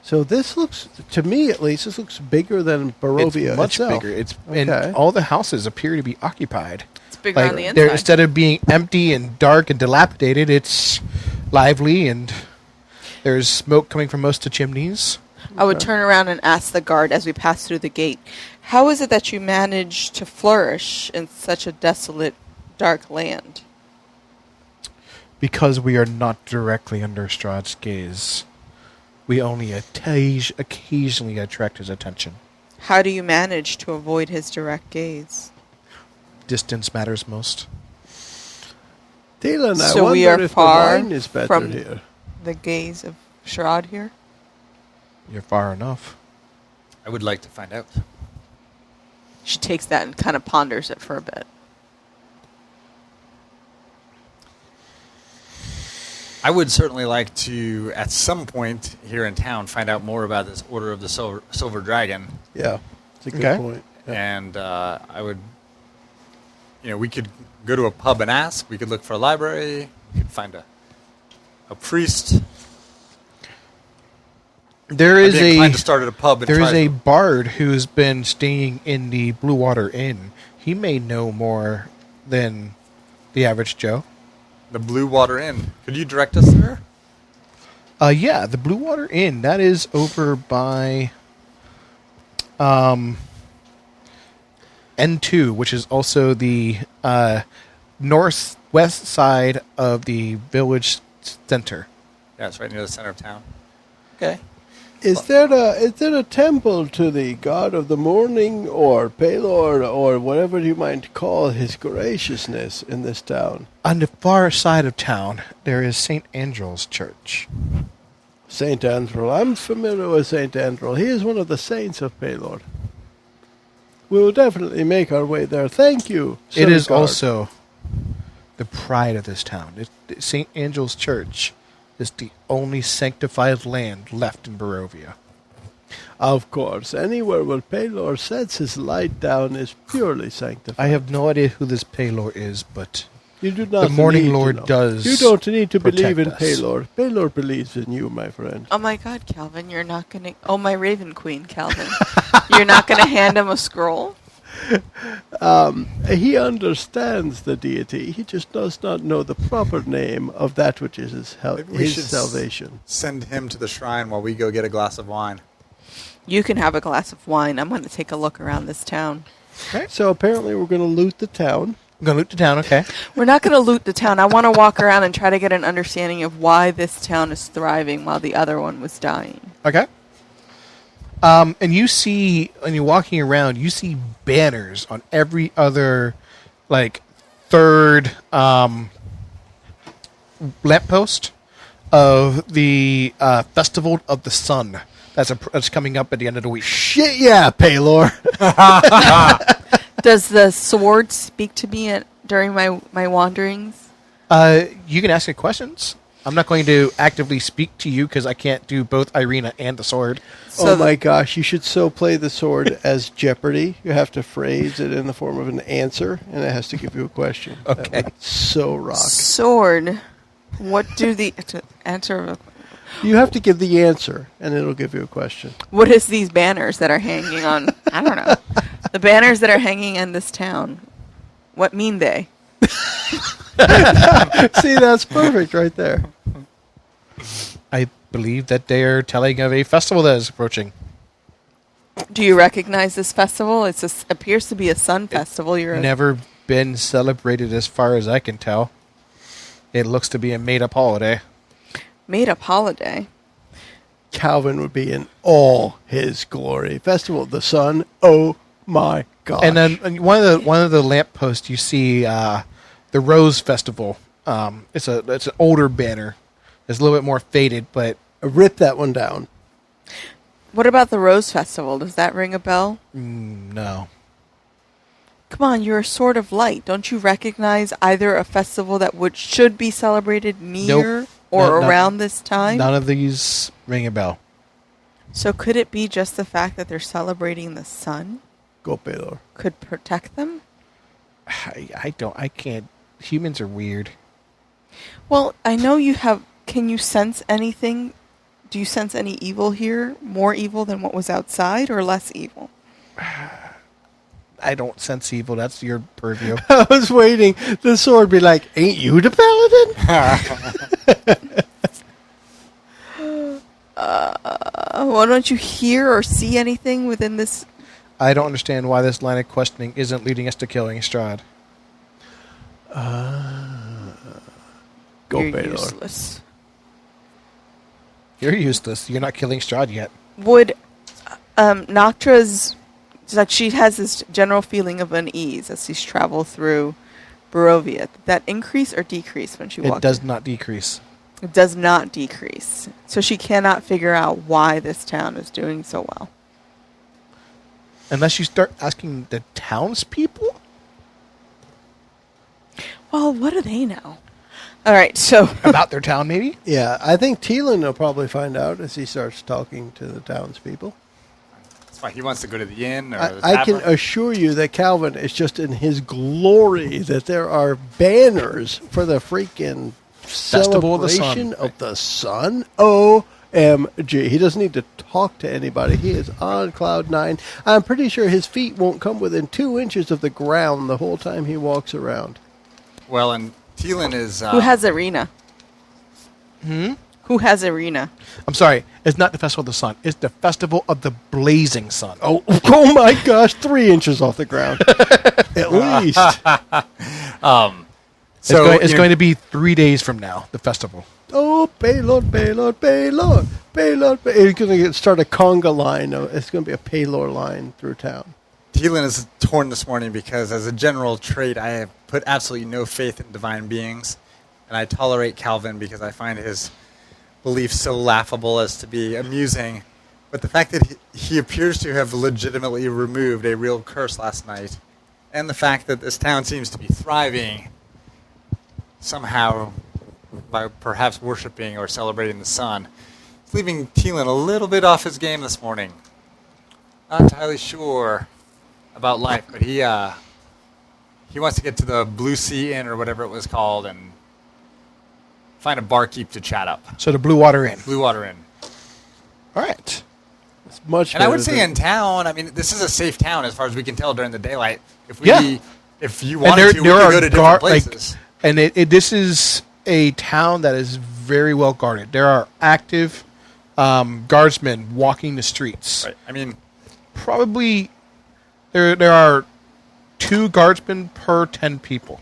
So this looks, to me at least, this looks bigger than Barovia It's much itself. bigger. It's Okay. and all the houses appear to be occupied. It's bigger on the they're- inside. instead of being empty and dark and dilapidated, it's lively and there's smoke coming from most of the chimneys. I would turn around and ask the guard as we pass through the gate, how is it that you manage to flourish in such a desolate, dark land? Because we are not directly under Strahd's gaze. We only occasionally attract his attention. How do you manage to avoid his direct gaze? Distance matters most. Dylan, I So wonder we are if far the wine is better from- here. The gaze of Strahd here? You're far enough. I would like to find out. She takes that and kind of ponders it for a bit. I would certainly like to, at some point here in town, find out more about this Order of the Silver Dragon. Yeah, it's a good Okay. point. Yeah. And I would we could go to a pub and ask. We could look for a library. We could find a priest. There I'd is be inclined to start at a pub. And there is try a bard who's been staying in the Blue Water Inn. He may know more than the average Joe. the Blue Water Inn. Could you direct us there? Yeah, the Blue Water Inn. That is over by N2, which is also the northwest side of the village center. Yeah, it's right near the center of town. Okay. Is there a temple to the god of the morning or Pelor or whatever you might call his graciousness in this town? On the far side of town, there is St. Andrew's Church. St. Andrew. I'm familiar with St. Andrew. He is one of the saints of Pelor. We will definitely make our way there. Thank you. It is Guard. also the pride of this town. St. Andrew's Church is the only sanctified land left in Barovia. Of course. Anywhere where Pelor sets his light down is purely sanctified. I have no idea who this Pelor is, but You do not the Morning need Lord to know. does You don't need to believe in protect us. Pelor. Pelor believes in you, my friend. Oh my God, Calvin, you're not gonna. Oh my Raven Queen, Calvin, you're not gonna hand him a scroll. He understands the deity. He just does not know the proper name of that which is his, Maybe we his should salvation. Send him to the shrine while we go get a glass of wine. You can have a glass of wine. I'm going to take a look around this town. So apparently we're going to loot the town. I'm going to loot the town, okay? We're not going to loot the town. I want to walk around and try to get an understanding of why this town is thriving while the other one was dying. Okay. And you see, when you're walking around, you see banners on every other, third lamppost of the Festival of the Sun. That's coming up at the end of the week. Shit, yeah, Pelor. Does the sword speak to me during my wanderings? You can ask it questions. I'm not going to actively speak to you because I can't do both Irina and the sword. So Oh my gosh, you should so play the sword as Jeopardy. You have to phrase it in the form of an answer, and it has to give you a question. Okay. That would so rock. Sword. What do the to answer? You have to give the answer, and it'll give you a question. What is these banners that are hanging on? I don't know. The banners that are hanging in this town. What mean they? See, that's perfect right there. I believe that they are telling of a festival that is approaching. Do you recognize this festival? It appears to be a sun festival. Never been celebrated as far as I can tell. It looks to be a made-up holiday. Made-up holiday. Calvin would be in all his glory. Festival of the Sun. Oh my gosh! And then one of the lampposts you see the Rose Festival. It's an older banner. It's a little bit more faded, but rip that one down. What about the Rose Festival? Does that ring a bell? No. Come on, you're a sword of light. Don't you recognize either a festival that should be celebrated near or around this time? None of these ring a bell. So could it be just the fact that they're celebrating the sun Go Pelor. could protect them? I can't. Humans are weird. Well, I know you have. Can you sense anything? Do you sense any evil here? More evil than what was outside, or less evil? I don't sense evil. That's your purview. I was waiting. The sword be like, "Ain't you the paladin?" Why don't you hear or see anything within this? I don't understand why this line of questioning isn't leading us to killing Strahd. Go You're Pelor. useless. You're useless. You're not killing Strahd yet. Would Noctra's like she has this general feeling of unease as she's traveled through Barovia? Did that increase or decrease when she walked? It does not decrease. It does not decrease. So she cannot figure out why this town is doing so well. Unless you start asking the townspeople? Well, what do they know? All right, so About their town, maybe? Yeah, I think Teelan will probably find out as he starts talking to the townspeople. Why, he wants to go to the inn or the I can tavern? assure you that Calvin is just in his glory that there are banners for the freaking Festival of the Sun. celebration of the sun. OMG. He doesn't need to talk to anybody. He is on cloud 9. I'm pretty sure his feet won't come within 2 inches of the ground the whole time he walks around. Well, and Thielen is... Who has Arena? Who has Arena? I'm sorry, it's not the Festival of the Sun. It's the Festival of the Blazing Sun. Oh my gosh, 3 inches off the ground. At least. It's going to be 3 days from now, the festival. Oh, Paylord. He's going to start a conga line. It's going to be a Paylor line through town. Thielen is torn this morning because, as a general trait, I have put absolutely no faith in divine beings, and I tolerate Calvin because I find his beliefs so laughable as to be amusing. But the fact that he appears to have legitimately removed a real curse last night, and the fact that this town seems to be thriving somehow by perhaps worshiping or celebrating the sun, it's leaving Thielen a little bit off his game this morning. Not entirely sure about life, but he wants to get to the Blue Sea Inn or whatever it was called and find a barkeep to chat up. So the Blue Water Inn. Blue Water Inn. All right. It's much And I would better say than- in town, I mean, this is a safe town as far as we can tell during the daylight. If you And wanted to, we could go to different places. This is a town that is very well guarded. There are active guardsmen walking the streets. Right. I mean, Probably there are 2 guardsmen per 10 people.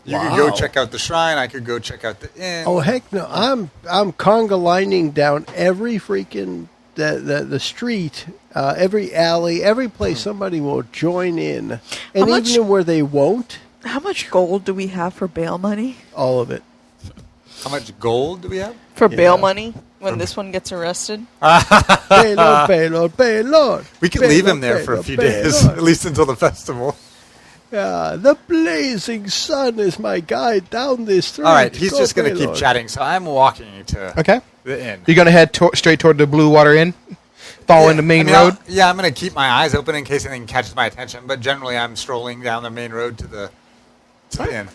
you could go Wow. check out the shrine. I could go check out the inn. Oh heck no! I'm conga lining down every freaking the street, every alley, every place somebody will join in, and much- even where they won't, How much gold do we have for bail money? all of it. How much gold do we have? For bail Yeah. money when this one gets arrested? Paylord. We could leave him there for a few days, at least until the festival. Yeah, the blazing sun is my guide down this street. All right, he's Go, just going to keep Paylord. chatting, so I'm walking to Okay. the inn. You're going to head straight toward the Blue Water Inn, following the main road. I'm going to keep my eyes open in case anything catches my attention, but generally I'm strolling down the main road to the inn.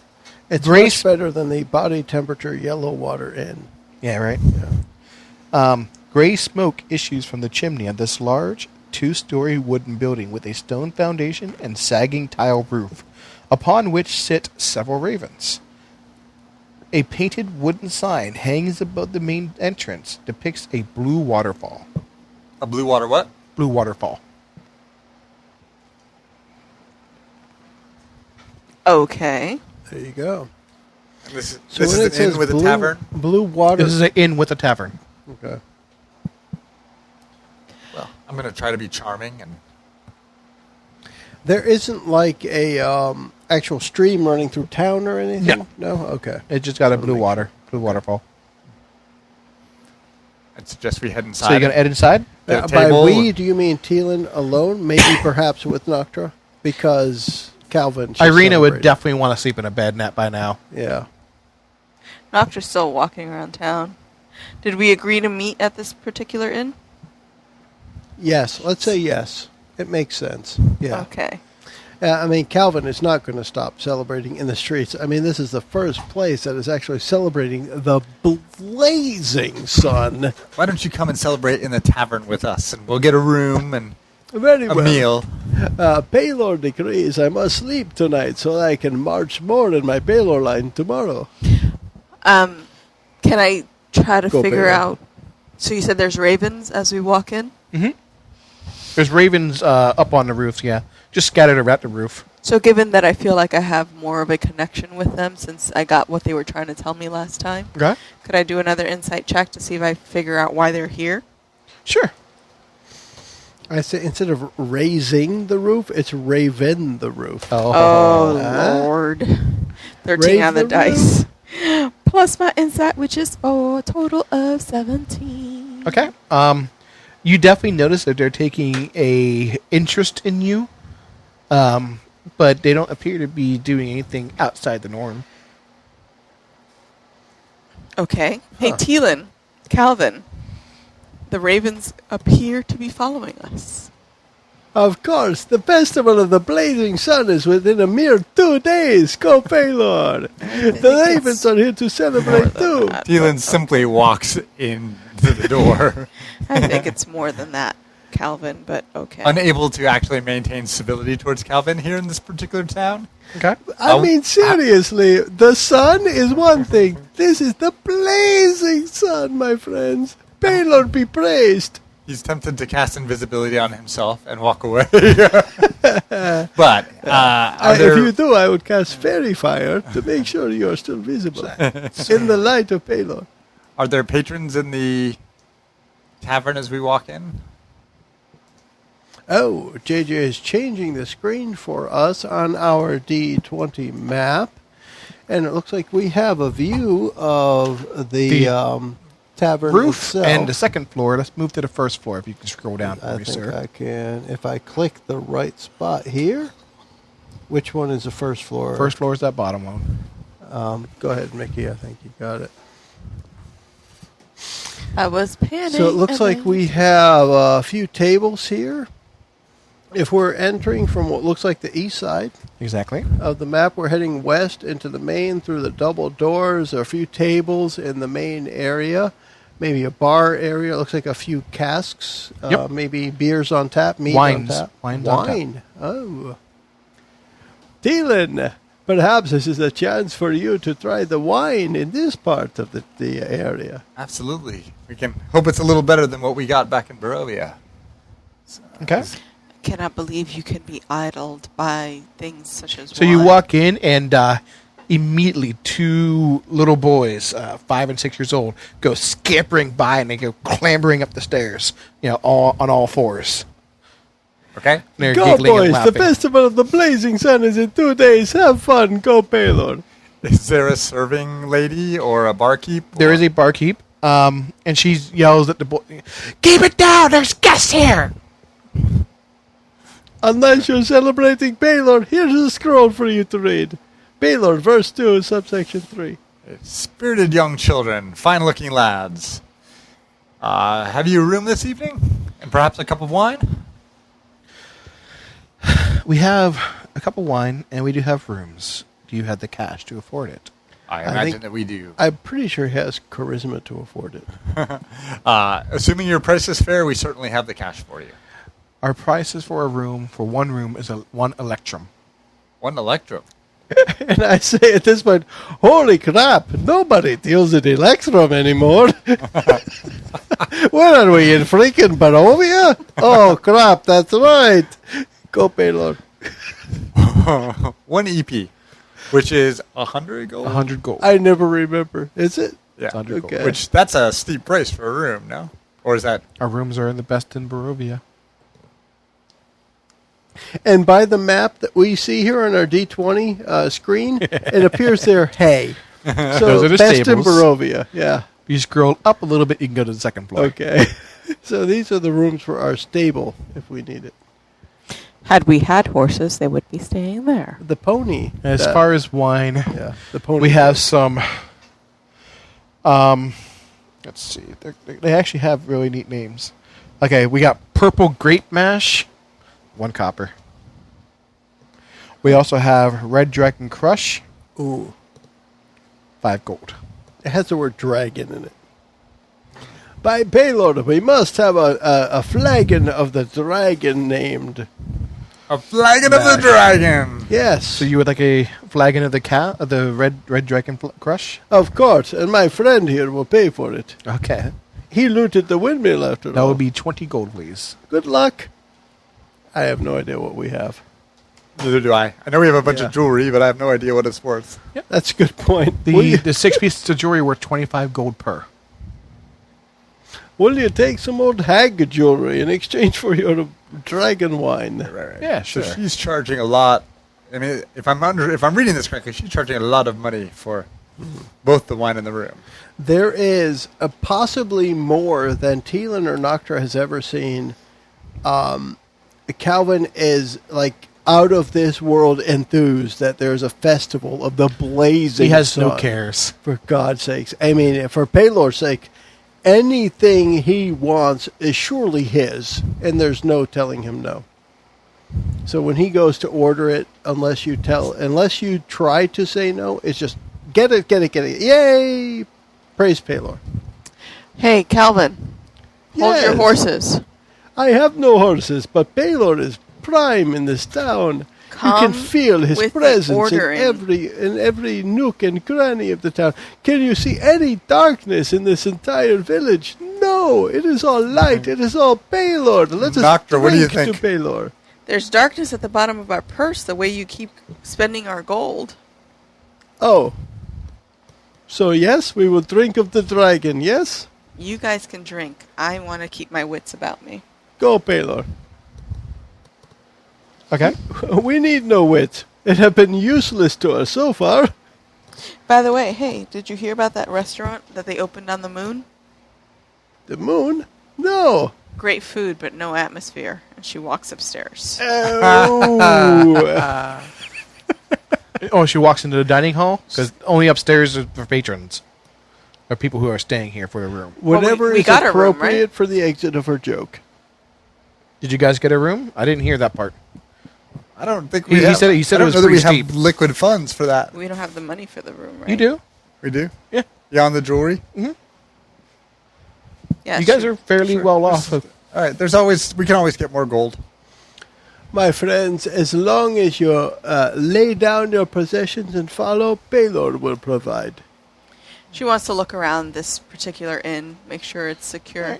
It's Grace- much better than the body temperature yellow water inn. Yeah, right. Gray smoke issues from the chimney of this large 2-story wooden building with a stone foundation and sagging tile roof, upon which sit several ravens. A painted wooden sign hangs above the main entrance, depicts a blue waterfall. A blue water what? Blue waterfall. Okay. There you go. This So is when it an says inn with blue, a tavern? blue water. This is an inn with a tavern. Okay. Well, I'm going to try to be charming. And There isn't like a actual stream running through town or anything? No. No? Okay. It just got a blue waterfall. I'd suggest we head inside. So you're going to head inside? Get a By table we, and- do you mean Thielen alone? Maybe perhaps with Noctra? Because Calvin... she's Irina would celebrating. definitely want to sleep in a bed by now. Yeah. Noctra's still walking around town. Did we agree to meet at this particular inn? Yes. Let's say yes. It makes sense. Yeah. Okay. I mean, Calvin is not going to stop celebrating in the streets. I mean, this is the first place that is actually celebrating the blazing sun. Why don't you come and celebrate in the tavern with us, and we'll get a room and Very a well. meal. Paylor decrees I must sleep tonight so that I can march more in my Paylor line tomorrow. Can I try to Go, figure Baylor. out... So you said there's ravens as we walk in? There's ravens up on the roof, yeah. Just scattered around the roof. So given that I feel like I have more of a connection with them since I got what they were trying to tell me last time, Okay. could I do another insight check to see if I figure out why they're here? Sure. I say instead of raising the roof, it's raven the roof. Oh, Lord. 13 on the Raven dice. Plus my insight, which is a total of 17. Okay. You definitely notice that they're taking a interest in you, but they don't appear to be doing anything outside the norm. Okay. Hey, Thielen, Calvin, the ravens appear to be following us. Of course, the festival of the blazing sun is within a mere 2 days. Go Paylor! The ravens are here to celebrate too. Thielen simply walks into the door, I think it's more than that, Calvin, but okay. unable to actually maintain civility towards Calvin here in this particular town. Okay. I mean, seriously, the sun is one thing. This is the blazing sun, my friends. Paylor be praised. He's tempted to cast invisibility on himself and walk away. But If you do, I would cast fairy fire to make sure you are still visible in the light of Paylor. are there patrons in the tavern as we walk in? Oh, JJ is changing the screen for us on our D20 map. And it looks like we have a view of the tavern Roof itself. and the second floor. Let's move to the first floor if you can scroll down for I me, think sir. I can. If I click the right spot here, which one is the first floor? First floor is that bottom one. Go ahead, Mickie. I think you got it. I was panicking. So it looks like we have a few tables here. If we're entering from what looks like the east side Exactly. of the map, we're heading west into the main through the double doors. There are a few tables in the main area. Maybe a bar area. It looks like a few casks. Yep. Maybe beers on tap. Meat Wines. on tap. Wines on tap. Wine. Oh. Dylan, perhaps this is a chance for you to try the wine in this part of the area. Absolutely. We can hope it's a little better than what we got back in Barovia. Okay. Cannot believe you can be idled by things such as So you wine. walk in, and immediately 2 little boys, 5 and 6 years old, go scampering by, and they go clambering up the stairs, all on all fours. Okay? And they're Go, giggling and boys! The laughing. festival of the blazing sun is in 2 days. Have fun. Go, Paylor. Is there a serving lady or a barkeep? There is a barkeep, and she yells at the boy, "Keep it down! There's guests here!" Unless you're celebrating Paylor, here's a scroll for you to read. Paylor, verse 2, subsection 3. Spirited young children, fine-looking lads. Have you a room this evening? And perhaps a cup of wine? We have a cup of wine, and we do have rooms. Do you have the cash to afford it? I I imagine think- that we do. I'm pretty sure he has charisma to afford it. Assuming your price is fair, we certainly have the cash for you. Our prices for one room is 1 electrum. 1 electrum. And I say at this point, holy crap, nobody deals in Electrum anymore. Where are we, in freaking Barovia? Oh, crap, that's right. Go, Paylor. 1 EP, which is 100 gold. 100 gold. I never remember. Is it? Yeah. 100 gold. Okay. Which, that's a steep price for a room, no? Or is that... Our rooms are the best in Barovia. And by the map that we see here on our D20 screen, it appears there, hay. So Those are the best stables. in Barovia. Yeah. If you scroll up a little bit, you can go to the second floor. Okay. So these are the rooms for our stable, if we need it. Had we had horses, they would be staying there. The pony. As far as wine, yeah, the pony. we have some. Let's see. They actually have really neat names. Okay, we got Purple Grape Mash, 1 copper. We also have Red Dragon Crush, Ooh. 5 gold. It has the word dragon in it. By Paylor, we must have a flagon of the dragon named. A flagon of the dragon! Yes. So you would like a flagon of the Red Dragon Crush? Of course, and my friend here will pay for it. Okay. He looted the windmill after That all. would be 20 gold, please. Good luck. I have no idea what we have. Neither do I. I know we have a bunch Yeah. of jewelry, but I have no idea what it's worth. That's a good point. The 6 pieces of jewelry were 25 gold per. Will you take some old hag jewelry in exchange for your dragon wine? Right. Yeah, So sure. she's charging a lot. I mean, if I'm reading this correctly, she's charging a lot of money for both the wine and the room. There is possibly more than Thielen or Noctra has ever seen. Calvin is like out of this world enthused that there's a festival of the blazing He has no sun. cares. For God's sakes. I mean, for Paylor's sake, anything he wants is surely his, and there's no telling him no. So when he goes to order it, unless you try to say no, it's just get it. Yay! Praise Paylor. Hey, Calvin, hold your Yes. horses. I have no horses, but Paylor is prime in this town. You can Come feel his with the presence in ordering. every nook and cranny of the town. Can you see any darkness in this entire village? No, it is all light. It is all Paylor. Let us Doctor, what do you drink think? to Paylor. There's darkness at the bottom of our purse the way you keep spending our gold. Oh. So yes, we will drink of the dragon, yes? You guys can drink. I want to keep my wits about me. Go, Paylor. Okay. We need no wit. It has been useless to us so far. By the way, hey, did you hear about that restaurant that they opened on the moon? The moon? No. Great food, but no atmosphere. And she walks upstairs. Oh. Oh, she walks into the dining hall? Because only upstairs is for patrons. Or people who are staying here for a room. Whatever we is got a room, appropriate right? for the exit of her joke. Did you guys get a room? I didn't hear that part. I don't think He we have, said- he said I it was don't know that we pretty have steep. liquid funds for that. We don't have the money for the room, right? You do? We do? Yeah. Yeah, on the jewelry? Yeah, You guys sure. are fairly well off. All right, we can always get more gold. My friends, as long as you lay down your possessions and follow, Paylor will provide. She wants to look around this particular inn, make sure it's secure.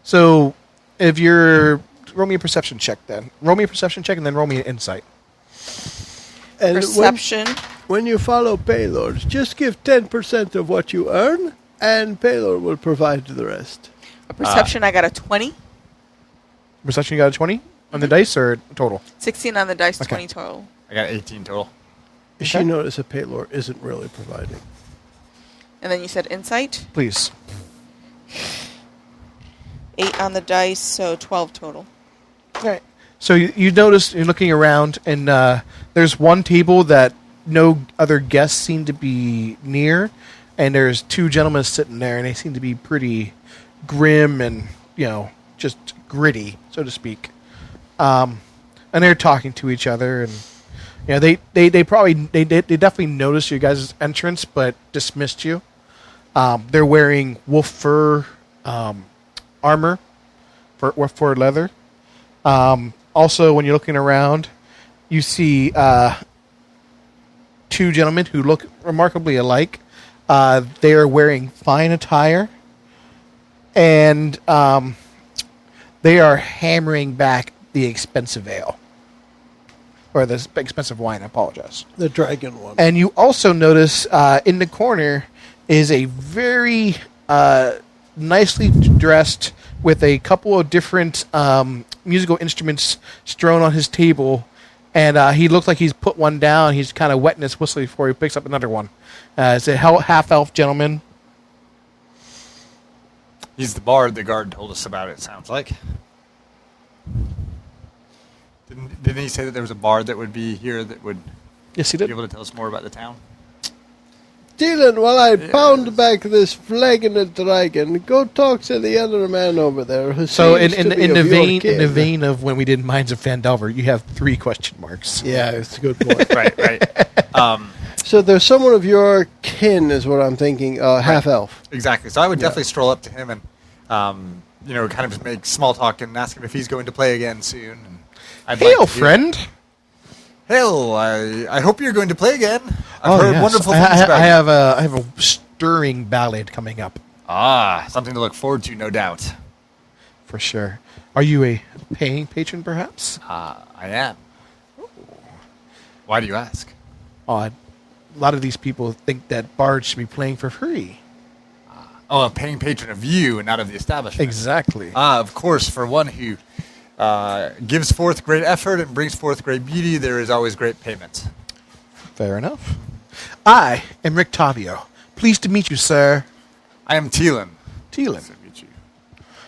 So, if you're... Roll me a perception check, then. Roll me a perception check, and then roll me an insight. And Perception. when you follow Paylor, just give 10% of what you earn, and Paylor will provide the rest. A perception, I got a 20. Perception, you got a 20 on the dice, or total? 16 on the dice, Okay. 20 total. I got 18 total. She Okay. noticed that Paylor isn't really providing. And then you said insight. Please. 8 on the dice, so 12 total. Right. So you notice, you're looking around, and there's one table that no other guests seem to be near, and there's two gentlemen sitting there, and they seem to be pretty grim and, just gritty, so to speak. And they're talking to each other, and they definitely noticed your guys' entrance, but dismissed you. They're wearing wolf fur armor, wolf fur leather. Also, when you're looking around, you see two gentlemen who look remarkably alike. They are wearing fine attire, and they are hammering back the expensive ale. Or the expensive wine, I apologize. The dragon one. And you also notice in the corner is a very nicely dressed with a couple of different musical instruments strewn on his table. And he looks like he's put one down. He's kind of wetting his whistle before he picks up another one. It's a half-elf gentleman. He's the bard the guard told us about, it sounds like. Didn't he say that there was a bard that would be here that would Yes, he be did. able to tell us more about the town? Dylan, while I pound back this Flagon and dragon, go talk to the other man over there who So seems to be in of your the kin. vein of when we did Mines of Fandelver, you have 3 question marks. Yeah, it's a good point. right. So there's someone of your kin, is what I'm thinking, half elf. Exactly. So I would definitely stroll up to him and, kind of just make small talk and ask him if he's going to play again soon. And I'd like Hail, to hear- friend! Hail! I hope you're going to play again. I've heard yes. wonderful things about I you. have a stirring ballad coming up Something to look forward to, no doubt. for sure. Are you a paying patron, perhaps? I am. Why do you ask? A lot of these people think that bards should be playing for free. Oh, a paying patron of you and not of the establishment. Exactly. Of course, for one who gives forth great effort and brings forth great beauty, there is always great payment. Fair enough. I am Rick Tavio. Pleased to meet you, sir. I am Teelan. Teelan. Nice to meet you.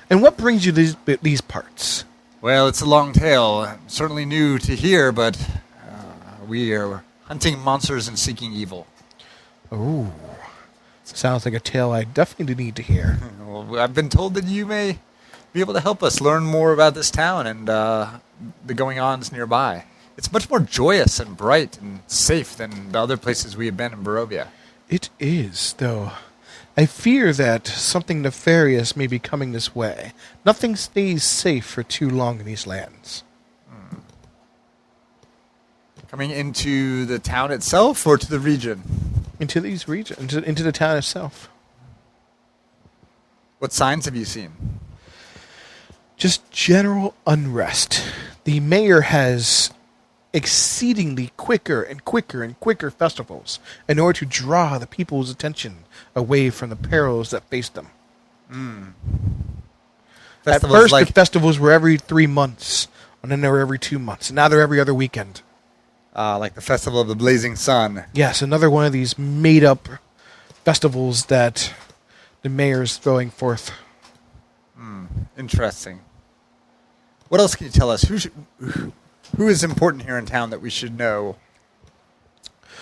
And what brings you these parts? Well, it's a long tale. I'm certainly new to here, but we are hunting monsters and seeking evil. Ooh. Sounds like a tale I definitely need to hear. Well, I've been told that you may be able to help us learn more about this town and the going-ons nearby. It's much more joyous and bright and safe than the other places we have been in Barovia. It is, though. I fear that something nefarious may be coming this way. Nothing stays safe for too long in these lands. Coming into the town itself or to the region? Into these regions, into the town itself. What signs have you seen? Just general unrest. The mayor has exceedingly quicker and quicker festivals in order to draw the people's attention away from the perils that face them. At first, the festivals were every 3 months, and then they were every 2 months, and now they're every other weekend. Like the Festival of the Blazing Sun. Yes, another one of these made-up festivals that the mayor's throwing forth. Interesting. What else can you tell us? Who is important here in town that we should know?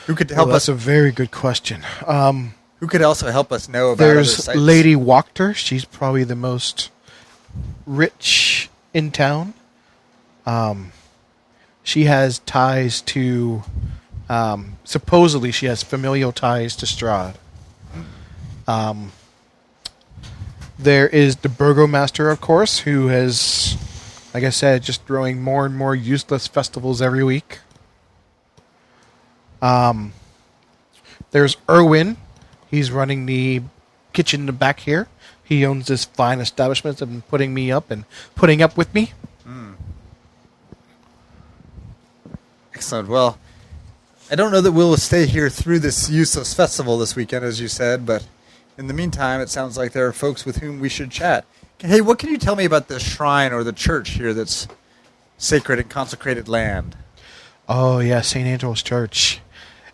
Who could help us? That's a very good question. Who could also help us know about other There's sites? Lady Wachter. She's probably the most rich in town. She has ties to... supposedly she has familial ties to Strahd. There is the Burgomaster, of course, who has, like I said, just throwing more and more useless festivals every week. There's Erwin. He's running the kitchen in the back here. He owns this fine establishment that's been putting me up and putting up with me. Excellent. Well, I don't know that we'll stay here through this useless festival this weekend, as you said, but in the meantime, it sounds like there are folks with whom we should chat. Hey, what can you tell me about the shrine or the church here that's sacred and consecrated land? Oh, yeah, St. Angel's Church.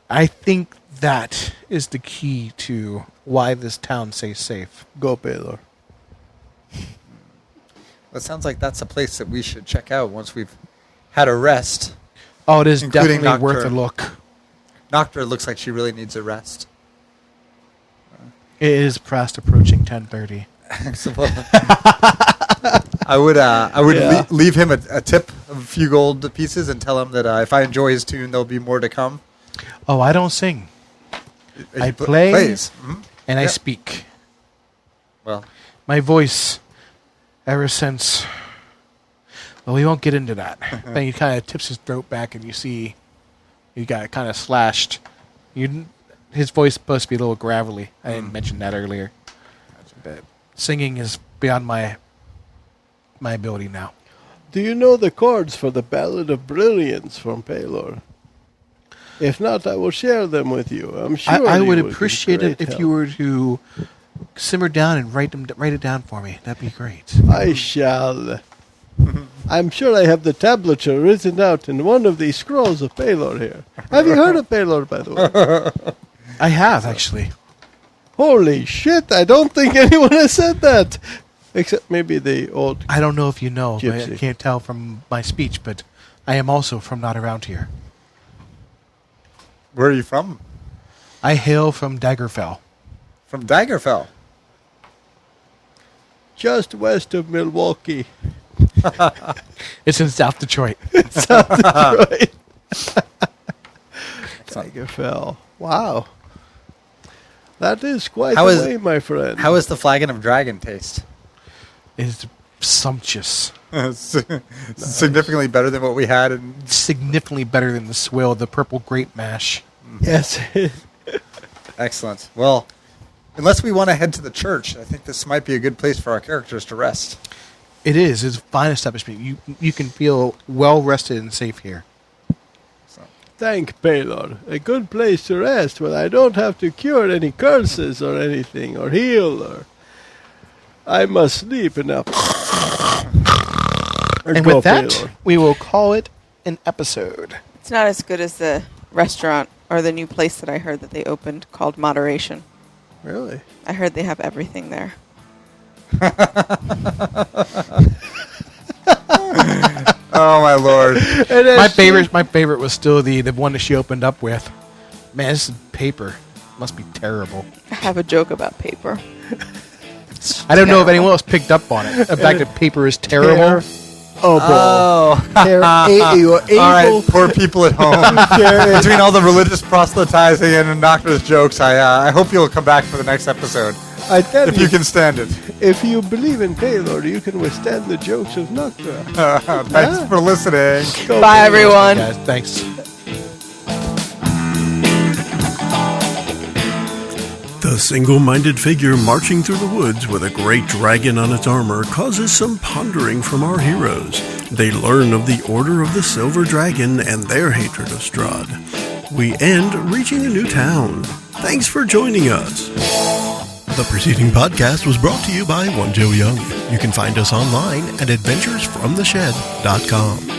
I think that is the key to why this town stays safe. Go, Baylor. Well, it sounds like that's a place that we should check out once we've had a rest. Oh, it is Including definitely worth a Nocturne. look. Nocturne looks like she really needs a rest. It is fast approaching 10:30. I would Yeah. leave him a tip of a few gold pieces and tell him that if I enjoy his tune, there'll be more to come. Oh, I don't sing. I He play plays. Mhm. and I Yeah. speak. Well, My voice, ever since... Well, we won't get into that. Then he kind of tips his throat back and you see he got it kind of slashed. His voice is supposed to be a little gravelly. I didn't mention that earlier. But singing is beyond my ability now. Do you know the chords for the Ballad of Brilliance from Paylor? If not, I will share them with you. I'm sure I you would will appreciate get it if great you help. were to simmer down and write it down for me. That'd be great. I shall. I'm sure I have the tablature written out in one of these scrolls of Paylor here. Have you heard of Paylor, by the way? I have, actually. Holy shit, I don't think anyone has said that. Except maybe the old... I don't know if you know, but I Gypsy. can't tell from my speech, but I am also from not around here. where are you from? I hail from Daggerfell. From Daggerfell. Just west of Milwaukee. It's in South Detroit. South Detroit. Tigerfell. Wow. That is quite How a is- way, my friend. How is the Flagon of Dragon taste? It's sumptuous. Significantly better than what we had in... Significantly better than the swill, the purple grape mash. Yes. Excellent. Well, unless we want to head to the church, I think this might be a good place for our characters to rest. It is. It's a fine establishment. You can feel well rested and safe here. Thank Paylor. A good place to rest where I don't have to cure any curses or anything, or heal, or... I must sleep enough. And Go, with that, Paylor. we will call it an episode. It's not as good as the restaurant or the new place that I heard that they opened called Moderation. Really? I heard they have everything there. Oh, my Lord. My favorite was still the one that she opened up with. Man, this is paper. Must be terrible. I have a joke about paper. I don't know if anyone else picked up on it. The fact that paper is terrible. Oh. You are able. All right, poor people at home. Between all the religious proselytizing and doctor's jokes, I hope you'll come back for the next episode. I tell if you can stand it. If you believe in Taylor, you can withstand the jokes of Noctra. Thanks for listening. Bye, everyone. Guys, thanks. The single-minded figure marching through the woods with a great dragon on its armor causes some pondering from our heroes. They learn of the Order of the Silver Dragon and their hatred of Strahd. We end reaching a new town. Thanks for joining us. The preceding podcast was brought to you by One Joe Young. You can find us online at adventuresfromtheshed.com.